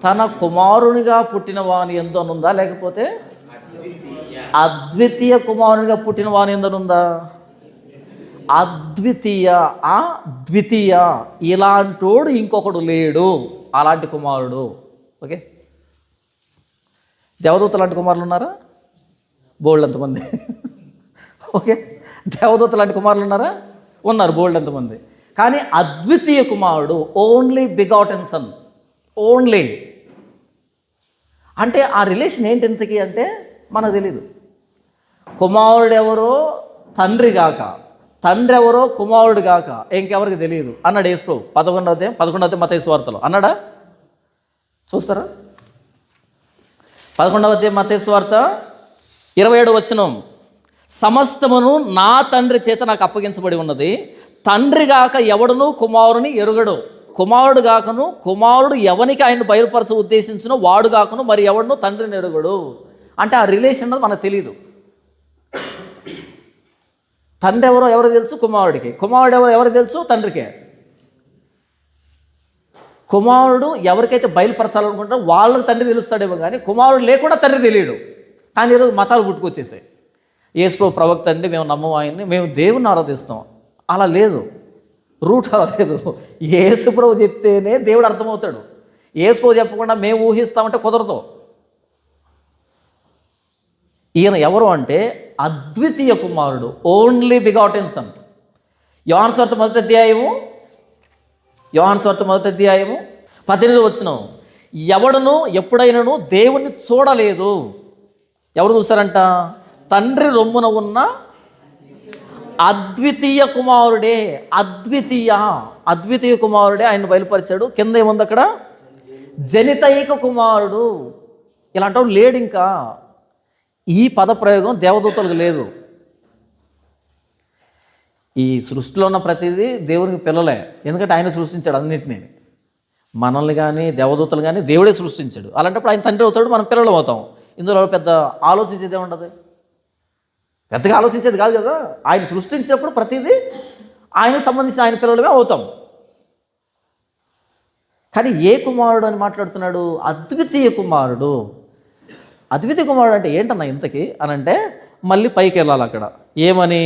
తన కుమారునిగా పుట్టిన వాని యందు అనుందా, లేకపోతే అద్వితీయ కుమారునిగా పుట్టిన వాని యందు అనుందా? అద్వితీయ, ద్వితీయ, ఇలాంటోడు ఇంకొకడు లేడు, అలాంటి కుమారుడు. ఓకే, దేవదూత లాంటి కుమారులు ఉన్నారా? బోల్డ్ ఎంతమంది? ఓకే, దేవదూత లాంటి కుమారులు ఉన్నారా? ఉన్నారు, బోల్డ్ ఎంతమంది. కానీ అద్వితీయ కుమారుడు, ఓన్లీ బిగాటెన్ సన్, ఓన్లీ అంటే ఆ రిలేషన్ ఏంటి ఇంతకీ అంటే మనకు తెలీదు. కుమారుడు ఎవరో తండ్రి గాక, తండ్రి ఎవరో కుమారుడు గాక ఇంకెవరికి తెలియదు అన్నాడు యేసు ప్రభు 11వ మత్తయి సువార్తలో. అన్నాడా? చూస్తారా 11వ మత్తయి సువార్త 27 సమస్తమును నా తండ్రి చేత నాకు అప్పగించబడి ఉన్నది, తండ్రి గాక ఎవడును కుమారుని ఎరుగడు, కుమారుడు గాకను కుమారుడు ఎవనికి ఆయన బయలుపరచ ఉద్దేశించినో వాడు గాకను మరి ఎవడును తండ్రిని ఎరుగడు. అంటే ఆ రిలేషన్ అన్నది మనకు తెలియదు. తండ్రి ఎవరు తెలుసు కుమారుడికి, కుమారుడు ఎవరు తెలుసు తండ్రికే. కుమారుడు ఎవరికైతే బయలుపరచాలనుకుంటారో వాళ్ళకి తండ్రి తెలుస్తాడేమో, కానీ కుమారుడు లేకుండా తండ్రి తెలియడు. కానీ ఈరోజు మతాలు పుట్టుకొచ్చేసాయి. యేసు ప్రభు ప్రవక్త అండి, మేము నమ్మం ఆయన్ని, మేము దేవుణ్ణి ఆరాధిస్తాం. అలా లేదు, రూట్ అలా లేదు. యేసు ప్రభు చెప్తేనే దేవుడు అర్థమవుతాడు. యేసు ప్రభు చెప్పకుండా మేము ఊహిస్తామంటే కుదరదు. ఈయన ఎవరు అంటే అద్వితీయ కుమారుడు, ఓన్లీ బిగాటెన్ సన్. యోహాను సువార్త 1:18 ఎవడును ఎప్పుడైనాను దేవుణ్ణి చూడలేదు. ఎవరు చూస్తారంట? తండ్రి రొమ్మున ఉన్న అద్వితీయ కుమారుడే, అద్వితీయ కుమారుడే ఆయన బయలుపరిచాడు. కింద ఏముంది అక్కడ? జనితైక కుమారుడు. ఇలాంటి లేడు. ఇంకా ఈ పదప్రయోగం దేవదూతలకు లేదు. ఈ సృష్టిలో ఉన్న ప్రతిదీ దేవునికి పిల్లలే, ఎందుకంటే ఆయన సృష్టించాడు అన్నింటినీ. మనల్ని కానీ దేవదూతలు కానీ దేవుడే సృష్టించాడు. అలాంటప్పుడు ఆయన తండ్రి అవుతాడు, మనం పిల్లలు అవుతాం. ఇందులో పెద్ద ఆలోచించేది ఏముండదు, పెద్దగా ఆలోచించేది కాదు కదా. ఆయన సృష్టించినప్పుడు ప్రతిదీ ఆయనకు సంబంధించిన ఆయన పిల్లలమే అవుతాం. కానీ ఏ కుమారుడు అని మాట్లాడుతున్నాడు? అద్వితీయ కుమారుడు. అద్వితీయ కుమారుడు అంటే ఏంటన్నా ఇంతకీ అని అంటే మళ్ళీ పైకి వెళ్ళాలి. అక్కడ ఏమని?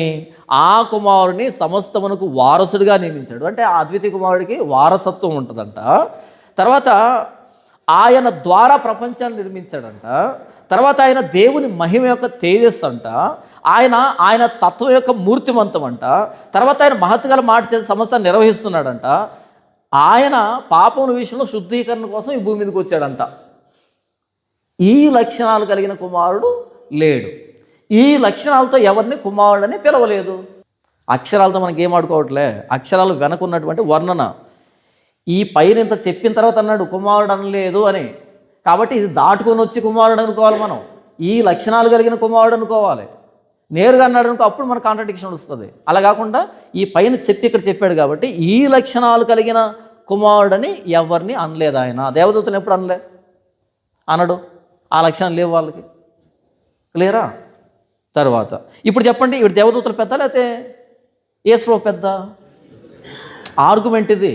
ఆ కుమారుడిని సమస్తమునకు వారసుడిగా నియమించాడు. అంటే ఆ అద్వితీయ కుమారుడికి వారసత్వం ఉంటుందంట. తర్వాత ఆయన ద్వారా ప్రపంచాన్ని నిర్మించాడంట. తర్వాత ఆయన దేవుని మహిమ యొక్క తేజస్సు అంట. ఆయన తత్వం యొక్క మూర్తిమంతం అంట. తర్వాత ఆయన మహత్తుగల మాట చేసి సమస్తాన్ని నిర్వహిస్తున్నాడంట. ఆయన పాపం విషయంలో శుద్ధీకరణ కోసం ఈ భూమి మీదకి వచ్చాడంట. ఈ లక్షణాలు కలిగిన కుమారుడు లేడు. ఈ లక్షణాలతో ఎవరిని కుమారుడని పిలవలేదు. అక్షరాలతో మనకి ఏం ఆడుకోవట్లే, అక్షరాలు వెనకున్నటువంటి వర్ణన. ఈ పైన ఇంత చెప్పిన తర్వాత అన్నాడు కుమారుడు అనలేదు అని. కాబట్టి ఇది దాటుకొని వచ్చి కుమారుడు అనుకోవాలి మనం. ఈ లక్షణాలు కలిగిన కుమారుడు అనుకోవాలి. నేరుగా అన్నాడు అనుకో, అప్పుడు మన కాంట్రడిక్షన్ వస్తుంది. అలా కాకుండా ఈ పైన చెప్పి ఇక్కడ చెప్పాడు కాబట్టి ఈ లక్షణాలు కలిగిన కుమారుడని ఎవరిని అనలేదు ఆయన. దేవదూతను ఎప్పుడు అనలే, అనడు. ఆ లక్షణాలు లేవు వాళ్ళకి. క్లియరా? తర్వాత ఇప్పుడు చెప్పండి, ఇప్పుడు దేవదూతలు పెద్ద లేకపోతే యేసు ప్రభు పెద్ద? ఆర్గ్యుమెంట్ ఇది.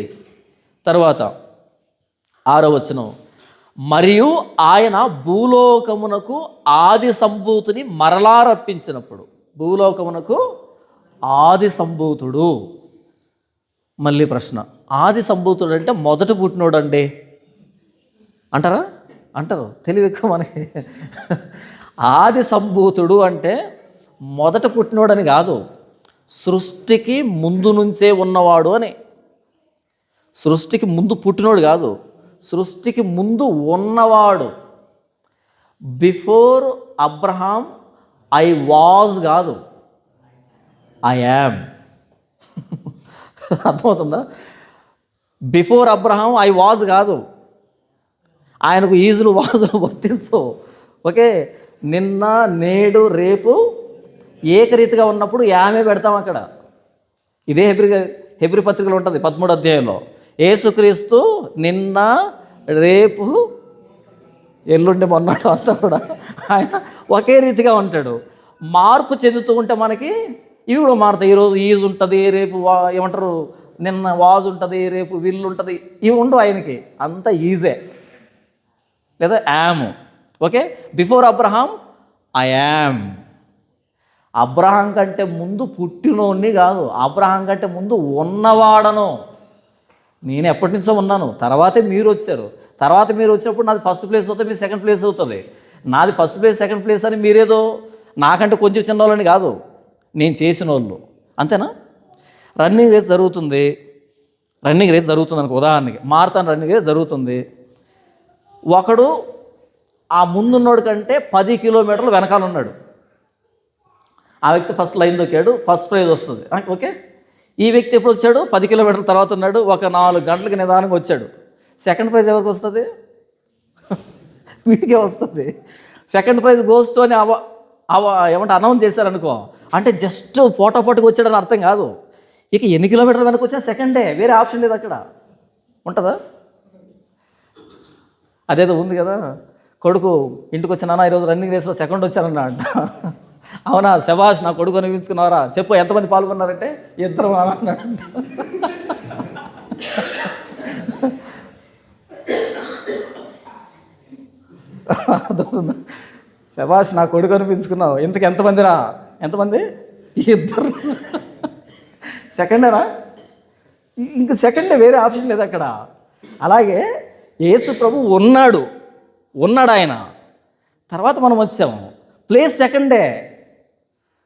తర్వాత 6వ వచనం, మరియు ఆయన భూలోకమునకు ఆది సంభూతుని మరలా రప్పించినప్పుడు. భూలోకమునకు ఆది సంభూతుడు. మళ్ళీ ప్రశ్న, ఆది సంభూతుడు అంటే మొదట పుట్టినోడు అండి అంటారా? అంటారు, తెలివి ఎక్కువ మనకి. ఆది సంభూతుడు అంటే మొదట పుట్టినోడని కాదు, సృష్టికి ముందు నుంచే ఉన్నవాడు అని. సృష్టికి ముందు పుట్టినోడు కాదు, సృష్టికి ముందు ఉన్నవాడు. బిఫోర్ అబ్రహాం ఐ వాజ్ కాదు, ఐ యామ్. అర్థమవుతుందా? బిఫోర్ అబ్రహాం ఐ వాజ్ కాదు, ఆయనకు ఈజులు వాజులు వర్తించవు. ఓకే, నిన్న నేడు రేపు ఏకరీతిగా ఉన్నప్పుడు యామే పెడతాం అక్కడ. ఇదే హెబ్రీ పత్రికలో ఉంటుంది 13వ అధ్యాయంలో. యేసుక్రీస్తు నిన్న రేపు ఎల్లుండి మొన్నడు అంతా కూడా ఆయన ఒకే రీతిగా ఉంటాడు. మార్పు చెందుతూ ఉంటే మనకి ఇవి కూడా మారుతాయి. ఈరోజు ఈజ్ ఉంటుంది, రేపు ఏమంటారు నిన్న వాజ్ ఉంటుంది, రేపు విల్లు ఉంటుంది. ఇవి ఉండవు ఆయనకి, అంత ఈజే లేదా yam. Okay, before Abraham I am. Abraham కంటే ముందు పుట్టినోడిని కాదు, అబ్రహాం కంటే ముందు ఉన్నవాడను. నేను ఎప్పటి నుంచో ఉన్నాను, తర్వాతే మీరు వచ్చారు. తర్వాత మీరు వచ్చినప్పుడు నాది ఫస్ట్ ప్లేస్ అవుతుంది, మీ సెకండ్ ప్లేస్ అవుతుంది. నాది ఫస్ట్ ప్లేస్ సెకండ్ ప్లేస్ అని మీరేదో నాకంటే కొంచెం చిన్నవాళ్ళని కాదు, నేను చేసిన వాళ్ళు. అంతేనా? రన్నింగ్ రేస్ జరుగుతుంది అనుకో, ఉదాహరణకి మారథాన్ రన్నింగ్ రేస్ జరుగుతుంది. ఒకడు ఆ ముందున్నోడి కంటే 10 కిలోమీటర్లు వెనకాల ఉన్నాడు. ఆ వ్యక్తి ఫస్ట్ లైన్ దొక్కాడు, ఫస్ట్ ప్రైజ్ వస్తుంది. ఓకే, ఈ వ్యక్తి ఎప్పుడు వచ్చాడు? 10 కిలోమీటర్ల తర్వాత ఉన్నాడు, ఒక 4 గంటలకు నిదానంగా వచ్చాడు. సెకండ్ ప్రైజ్ ఎవరికి వస్తుంది? వీడికే వస్తుంది. సెకండ్ ప్రైజ్ గోస్ట్ అని ఏమంటే అనౌన్స్ చేశారనుకో, అంటే జస్ట్ పోటాపోటీకి వచ్చాడని అర్థం కాదు. ఇక ఎన్ని కిలోమీటర్లు వెనక్కి వచ్చినా సెకండే, వేరే ఆప్షన్ లేదు అక్కడ. ఉంటుందా? అదేదో ఉంది కదా, కొడుకు ఇంటికి వచ్చినా ఈరోజు రన్నింగ్ రేస్లో సెకండ్ వచ్చానన్నా అంట. అవునా, శభాష్, నా కొడుకు అనిపించుకున్నారా, చెప్పు ఎంతమంది పాల్గొన్నారంటే 2 అన్నాడంట. శభాష్, నా కొడుకు అనిపించుకున్నావు. ఇంతకు ఎంతమందిరా? ఎంతమంది? 2. సెకండేనా? ఇంక సెకండే, వేరే ఆప్షన్ లేదు అక్కడ. అలాగే యేసు ప్రభు ఉన్నాడు ఆయన, తర్వాత మనం వచ్చాము. ప్లేస్ సెకండే,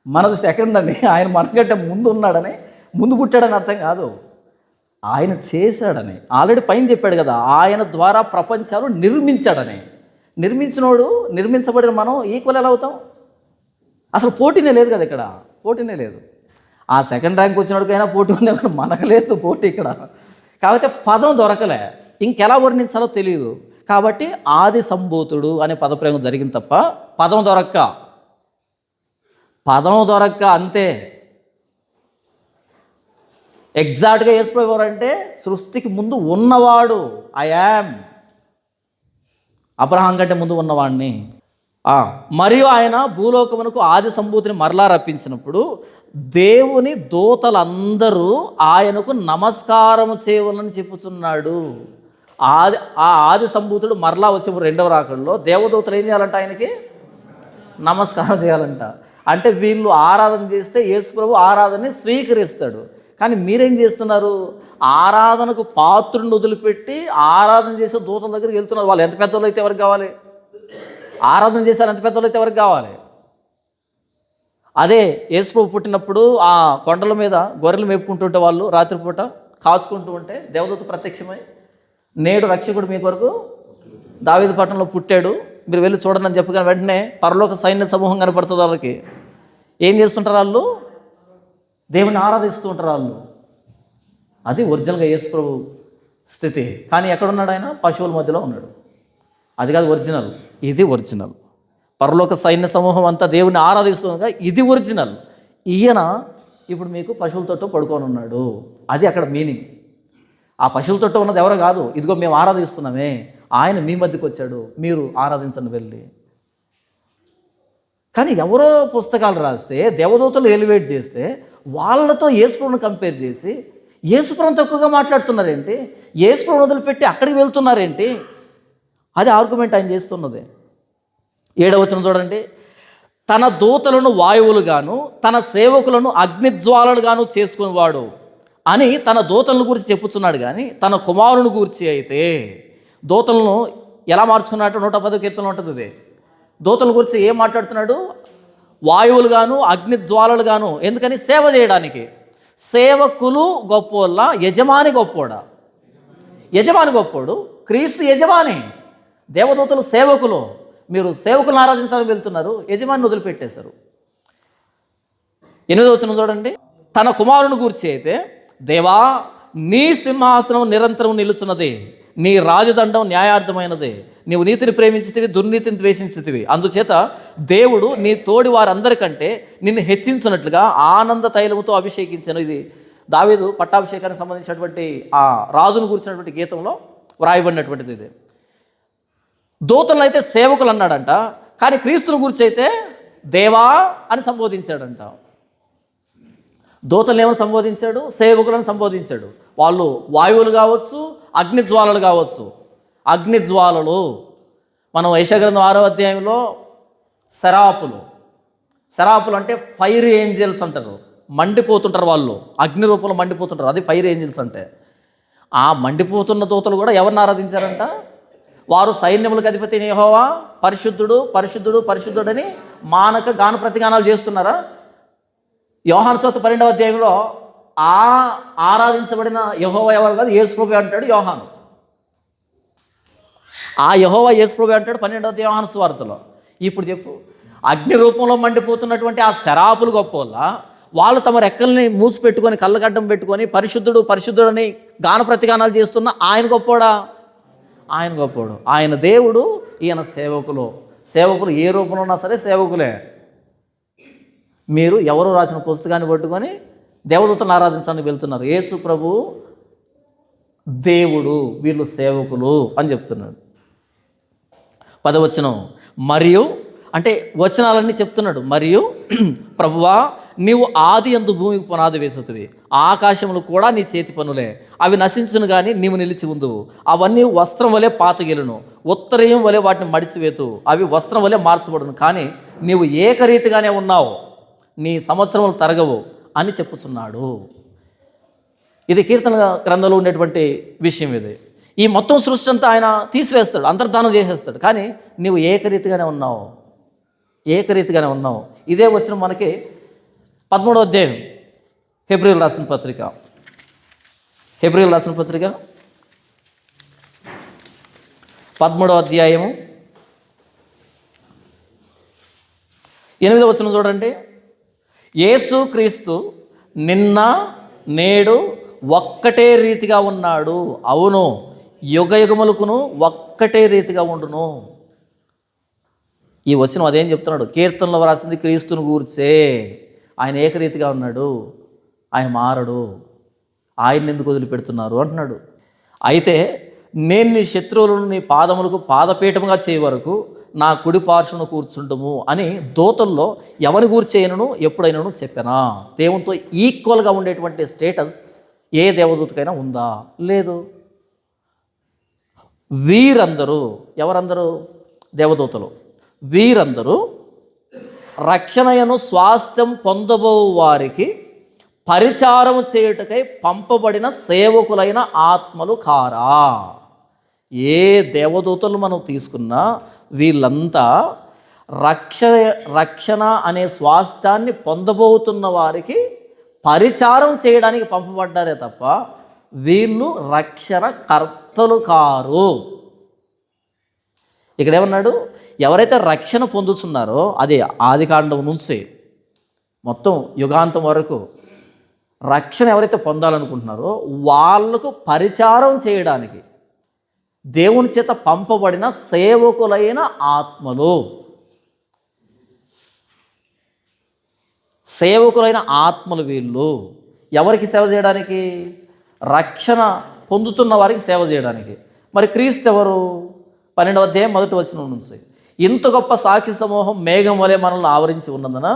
మనది సెకండ్ అని. ఆయన మనకంటే ముందు ఉన్నాడని, ముందు పుట్టాడని అర్థం కాదు, ఆయన చేశాడని. ఆల్రెడీ పైన చెప్పాడు కదా, ఆయన ద్వారా ప్రపంచాలు నిర్మించాడని. నిర్మించినోడు, నిర్మించబడిన మనం ఈక్వల్ ఎలా అవుతాం? అసలు పోటీనే లేదు కదా ఇక్కడ, పోటీనే లేదు. ఆ సెకండ్ ర్యాంక్ వచ్చినోడికైనా పోటీ ఉంది, అక్కడ మనకు లేదు పోటీ ఇక్కడ. కాకపోతే పదం దొరకలే, ఇంకెలా వర్ణించాలో తెలియదు. కాబట్టి ఆది సంభూతుడు అనే పదప్రయోగం జరిగింది తప్ప పదం దొరక్క అంతే. ఎగ్జాక్ట్గా యేసు ఎవరంటే సృష్టికి ముందు ఉన్నవాడు, ఐ యామ్. అబ్రహాం కంటే ముందు ఉన్నవాడిని. మరియు ఆయన భూలోకమునకు ఆది సంభూతిని మరలా రప్పించినప్పుడు దేవుని దూతలందరూ ఆయనకు నమస్కారం చేయవలని చెప్పుచున్నాడు. ఆది సంభూతుడు మరలా వచ్చినప్పుడు 2వ రాకడలో దేవదూతలు ఏం చేయాలంట? ఆయనకి నమస్కారం చేయాలంట. అంటే వీళ్ళు ఆరాధన చేస్తే యేసు ప్రభు ఆరాధనని స్వీకరిస్తాడు. కానీ మీరేం చేస్తున్నారు? ఆరాధనకు పాత్రుని వదిలిపెట్టి ఆరాధన చేసే దూతల దగ్గరికి వెళ్తున్నారు. వాళ్ళు ఎంత పెద్దోళ్ళు అయితే ఎవరికి కావాలి? ఆరాధన చేశారు ఎంత పెద్దోళ్ళు అయితే ఎవరికి కావాలి? అదే యేసు ప్రభు పుట్టినప్పుడు ఆ కొండల మీద గొర్రెలు మేపుకుంటుంటే వాళ్ళు రాత్రిపూట కాచుకుంటూ ఉంటే దేవదూత ప్రత్యక్షమై, నేడు రక్షకుడు మీ కొరకు దావీదు పట్టణంలో పుట్టాడు, మీరు వెళ్ళి చూడండి అని చెప్పగానే వెంటనే పరలోక సైన్య సమూహం కనపడుతుంది. వాళ్ళకి ఏం చేస్తుంటారు? వాళ్ళు దేవుని ఆరాధిస్తూ ఉంటారు వాళ్ళు. అది ఒరిజినల్గా యేసు ప్రభు స్థితి. కానీ ఎక్కడున్నాడు ఆయన? పశువుల మధ్యలో ఉన్నాడు. అది కాదు ఒరిజినల్, ఇది ఒరిజినల్. పరలోక సైన్య సమూహం అంతా దేవుని ఆరాధిస్తుండగా ఇది ఒరిజినల్. ఈయన ఇప్పుడు మీకు పశువులతో పడుకొని ఉన్నాడు, అది అక్కడ మీనింగ్. ఆ పశువులతో ఉన్నది ఎవరో కాదు, ఇదిగో మేము ఆరాధిస్తున్నామే, ఆయన మీ మధ్యకి వచ్చాడు, మీరు ఆరాధించండి వెళ్ళి. కానీ ఎవరో పుస్తకాలు రాస్తే, దేవదూతలు ఎలివేట్ చేస్తే, వాళ్ళతో యేసుప్రభుని కంపేర్ చేసి యేసుప్రభుని తక్కువగా మాట్లాడుతున్నారేంటి? యేసుప్రభుని వదిలిపెట్టి అక్కడికి వెళ్తున్నారేంటి? అది ఆర్గ్యుమెంట్ ఆయన చేస్తున్నది. 7వ వచనం చూడండి. తన దూతలను వాయువులుగాను తన సేవకులను అగ్నిజ్వాలలుగాను చేసుకునేవాడు అని తన దూతలను గురించి చెప్పుచున్నాడు. కానీ తన కుమారుని గురించి అయితే దూతలను ఎలా మార్చుకున్నట్టు 110 కీర్తనలు ఉంటుంది. ఇది దూతల గురించి ఏం మాట్లాడుతున్నాడు? వాయువులుగాను అగ్నిజ్వాలలుగాను. ఎందుకని? సేవ చేయడానికి. సేవకులు గొప్పోళ్ళ, యజమాని గొప్పోడా? యజమాని గొప్పోడు, క్రీస్తు యజమాని. దేవదూతలు సేవకులు. మీరు సేవకులను ఆరాధించాలని వెళ్తున్నారు, యజమాని వదిలిపెట్టేశారు. 8వ వచనం చూడండి. తన కుమారుని గూర్చి అయితే, దేవా నీ సింహాసనం నిరంతరం నిలుచున్నది, నీ రాజదండం న్యాయార్థమైనది, నీవు నీతిని ప్రేమించితివి, దుర్నీతిని ద్వేషించితివి, అందుచేత దేవుడు నీ తోడి వారందరికంటే నిన్ను హెచ్చించినట్లుగా ఆనంద తైలముతో అభిషేకించను. ఇది దావీదు పట్టాభిషేకానికి సంబంధించినటువంటి ఆ రాజును కూర్చున్నటువంటి గీతంలో వ్రాయబడినటువంటిది. ఇది దూతలను అయితే సేవకులు అన్నాడంట, కానీ క్రీస్తుని గురించి అయితే దేవా అని సంబోధించాడంట. దూతలను ఏమని సంబోధించాడు? సేవకులను సంబోధించాడు. వాళ్ళు వాయువులు కావచ్చు, అగ్నిజ్వాలలు కావచ్చు. అగ్నిజ్వాలలు మనం యెషయా గ్రంథం 6వ అధ్యాయంలో శరాపులు అంటే ఫైర్ ఏంజల్స్ అంటారు. మండిపోతుంటారు, వాళ్ళు అగ్ని రూపంలో మండిపోతుంటారు. అది ఫైర్ ఏంజల్స్ అంటే. ఆ మండిపోతున్న దూతలు కూడా ఎవరిని ఆరాధించారంట? వారు సైన్యములకు అధిపతి యెహోవా పరిశుద్ధుడు పరిశుద్ధుడు పరిశుద్ధుడని మానక గాన ప్రతిగానాలు చేస్తున్నారా? యోహాను సువార్త 12వ అధ్యాయంలో ఆ ఆరాధించబడిన యెహోవా ఎవరు కాదు, యేసుప్రభు అంటాడు యోహాను. ఆ యెహోవా యేసుప్రభు అంటాడు 12వ అధ్యాయం యోహాను సువార్తలో. ఇప్పుడు చెప్పు, అగ్ని రూపంలో మండిపోతున్నటువంటి ఆ శరాపులు గొప్పోళ్ళ, వాళ్ళు తమ రెక్కల్ని మూసిపెట్టుకొని కళ్ళగడ్డం పెట్టుకొని పరిశుద్ధుడు పరిశుద్ధుడని గాన ప్రతిగానాలు చేస్తున్న ఆయన గొప్పోడా? ఆయన గొప్పోడు. ఆయన దేవుడు, ఈయన సేవకులు ఏ రూపంలో ఉన్నా సరే సేవకులే. మీరు ఎవరు రాసిన పుస్తకాన్ని పట్టుకొని దేవదూతలను ఆరాధించడానికి వెళ్తున్నారు. యేసు ప్రభు దేవుడు, వీళ్ళు సేవకులు అని చెప్తున్నాడు. 10వ వచనం, మరియు అంటే వచనాలన్నీ చెప్తున్నాడు. మరియు ప్రభువా నీవు ఆది యందు భూమికి పునాది వేసేతివి, ఆకాశములు కూడా నీ చేతి పనులే, అవి నశించును కానీ నీవు నిలిచి ఉందువు, అవన్నీ వస్త్రం వలె పాతగిలును, ఉత్తరీయం వలె వాటిని మడిచివేతు, అవి వస్త్రం వలె మార్చబడును, కానీ నీవు ఏకరీతిగానే ఉన్నావు, నీ సంవత్సరములు తరగవు అని చెప్పుచున్నాడు. ఇది కీర్తన గ్రంథంలో ఉండేటువంటి విషయం. ఇది ఈ మొత్తం సృష్టి అంతా ఆయన తీసివేస్తాడు, అంతర్ధానం చేసేస్తాడు, కానీ నీవు ఏకరీతిగానే ఉన్నావు. ఇదే వచ్చిన మనకి 13వ అధ్యాయం హెబ్రీయులకు రాసిన పత్రిక 13వ అధ్యాయము 8వ వచనం చూడండి. యేసు క్రీస్తు నిన్న నేడు ఒక్కటే రీతిగా ఉన్నాడు, అవును యుగయుగములకును ఒక్కటే రీతిగా ఉండును. ఈ వచనం అదేం చెప్తున్నాడు? కీర్తనలో రాసింది క్రీస్తుని గూర్చే. ఆయన ఏకరీతిగా ఉన్నాడు, ఆయన మారడు, ఆయన ఎందుకు వదిలిపెడుతున్నారు అంటున్నాడు. అయితే నేను నీ శత్రువులను నీ పాదములకు పాదపీఠముగా చేయ వరకు నా కుడి పార్శ్వను కూర్చుంటము అని దూతల్లో ఎవరి గూర్చేయనను ఎప్పుడైనాను చెప్పానా? దేవునితో ఈక్వల్గా ఉండేటువంటి స్టేటస్ ఏ దేవదూతకైనా ఉందా? లేదు. వీరందరూ ఎవరందరూ? దేవదూతలు. వీరందరూ రక్షణయను స్వాస్థ్యం పొందబో వారికి పరిచారము చేయుటకై పంపబడిన సేవకులైన ఆత్మలు కారా? ఏ దేవదూతలు మనం తీసుకున్నా వీళ్ళంతా రక్షణ అనే స్వాస్థ్యాన్ని పొందబోతున్న వారికి పరిచారం చేయడానికి పంపబడ్డారే తప్ప వీళ్ళు రక్షణ కర్తలు కారు. ఇక్కడ ఏమన్నాడు? ఎవరైతే రక్షణ పొందుతున్నారో, అది ఆదికాండం నుంచి మొత్తం యుగాంతం వరకు రక్షణ ఎవరైతే పొందాలనుకుంటున్నారో వాళ్లకు పరిచారం చేయడానికి దేవుని చేత పంపబడిన సేవకులైన ఆత్మలు. వీళ్ళు ఎవరికి సేవ చేయడానికి? రక్షణ పొందుతున్న వారికి సేవ చేయడానికి. మరి క్రీస్తు ఎవరు? 12వ అధ్యాయం 1వ వచనం నుంచి, ఇంత గొప్ప సాక్షి సమూహం మేఘం వలె మనల్ని ఆవరించి ఉన్నందున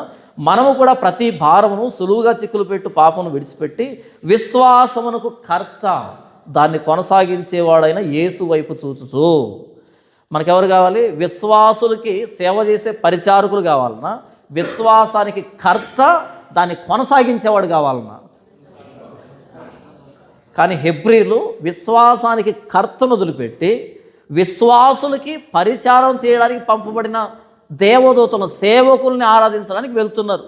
మనము కూడా ప్రతి భారమును సులువుగా చిక్కులు పెట్టు పాపమును విడిచిపెట్టి విశ్వాసమునకు కర్త దాన్ని కొనసాగించేవాడైన యేసు వైపు చూచుచు. మనకెవరు కావాలి? విశ్వాసులకి సేవ చేసే పరిచారకులు కావాలన్నా, విశ్వాసానికి కర్త దాన్ని కొనసాగించేవాడు కావాలన్నా? కానీ హెబ్రీలు విశ్వాసానికి కర్తను వదిలిపెట్టి విశ్వాసులకి పరిచారం చేయడానికి పంపబడిన దేవదూతల సేవకుల్ని ఆరాధించడానికి వెళ్తున్నారు.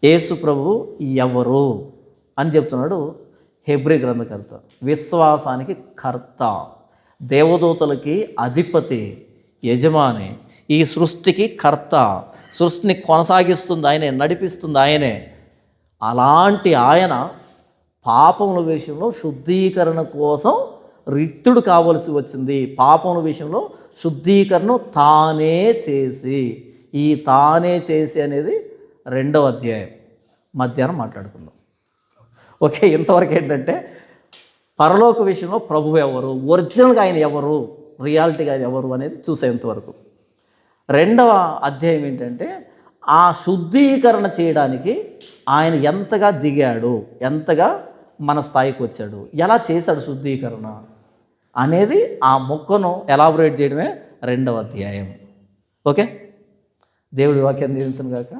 యేసు ప్రభు ఎవరు అని చెప్తున్నాడు హెబ్రీ గ్రంథకర్త. విశ్వాసానికి కర్త, దేవదూతలకి అధిపతి యజమాని, ఈ సృష్టికి కర్త, సృష్టిని కొనసాగిస్తుంది ఆయనే, నడిపిస్తుంది ఆయనే. అలాంటి ఆయన పాపముల విషయంలో శుద్ధీకరణ కోసం రిక్తుడు కావలసి వచ్చింది. పాపముల విషయంలో శుద్ధీకరణ తానే చేసి, ఈ తానే చేసి అనేది 2వ అధ్యాయం మధ్యాహ్నం మాట్లాడుకుందాం. ఓకే, ఇంతవరకు ఏంటంటే పరలోక విషయంలో ప్రభువు ఎవరు, ఒరిజినల్గా ఆయన ఎవరు, రియాలిటీగా ఆయన ఎవరు అనేది చూసేంతవరకు. 2వ అధ్యాయం ఏంటంటే ఆ శుద్ధీకరణ చేయడానికి ఆయన ఎంతగా దిగాడు, ఎంతగా మన స్థాయికి వచ్చాడు, ఎలా చేశాడు శుద్ధీకరణ అనేది ఆ మొక్కను ఎలాబొరేట్ చేయడమే 2వ అధ్యాయం. ఓకే, దేవుడి వాక్యాన్ని దీవించును గాక.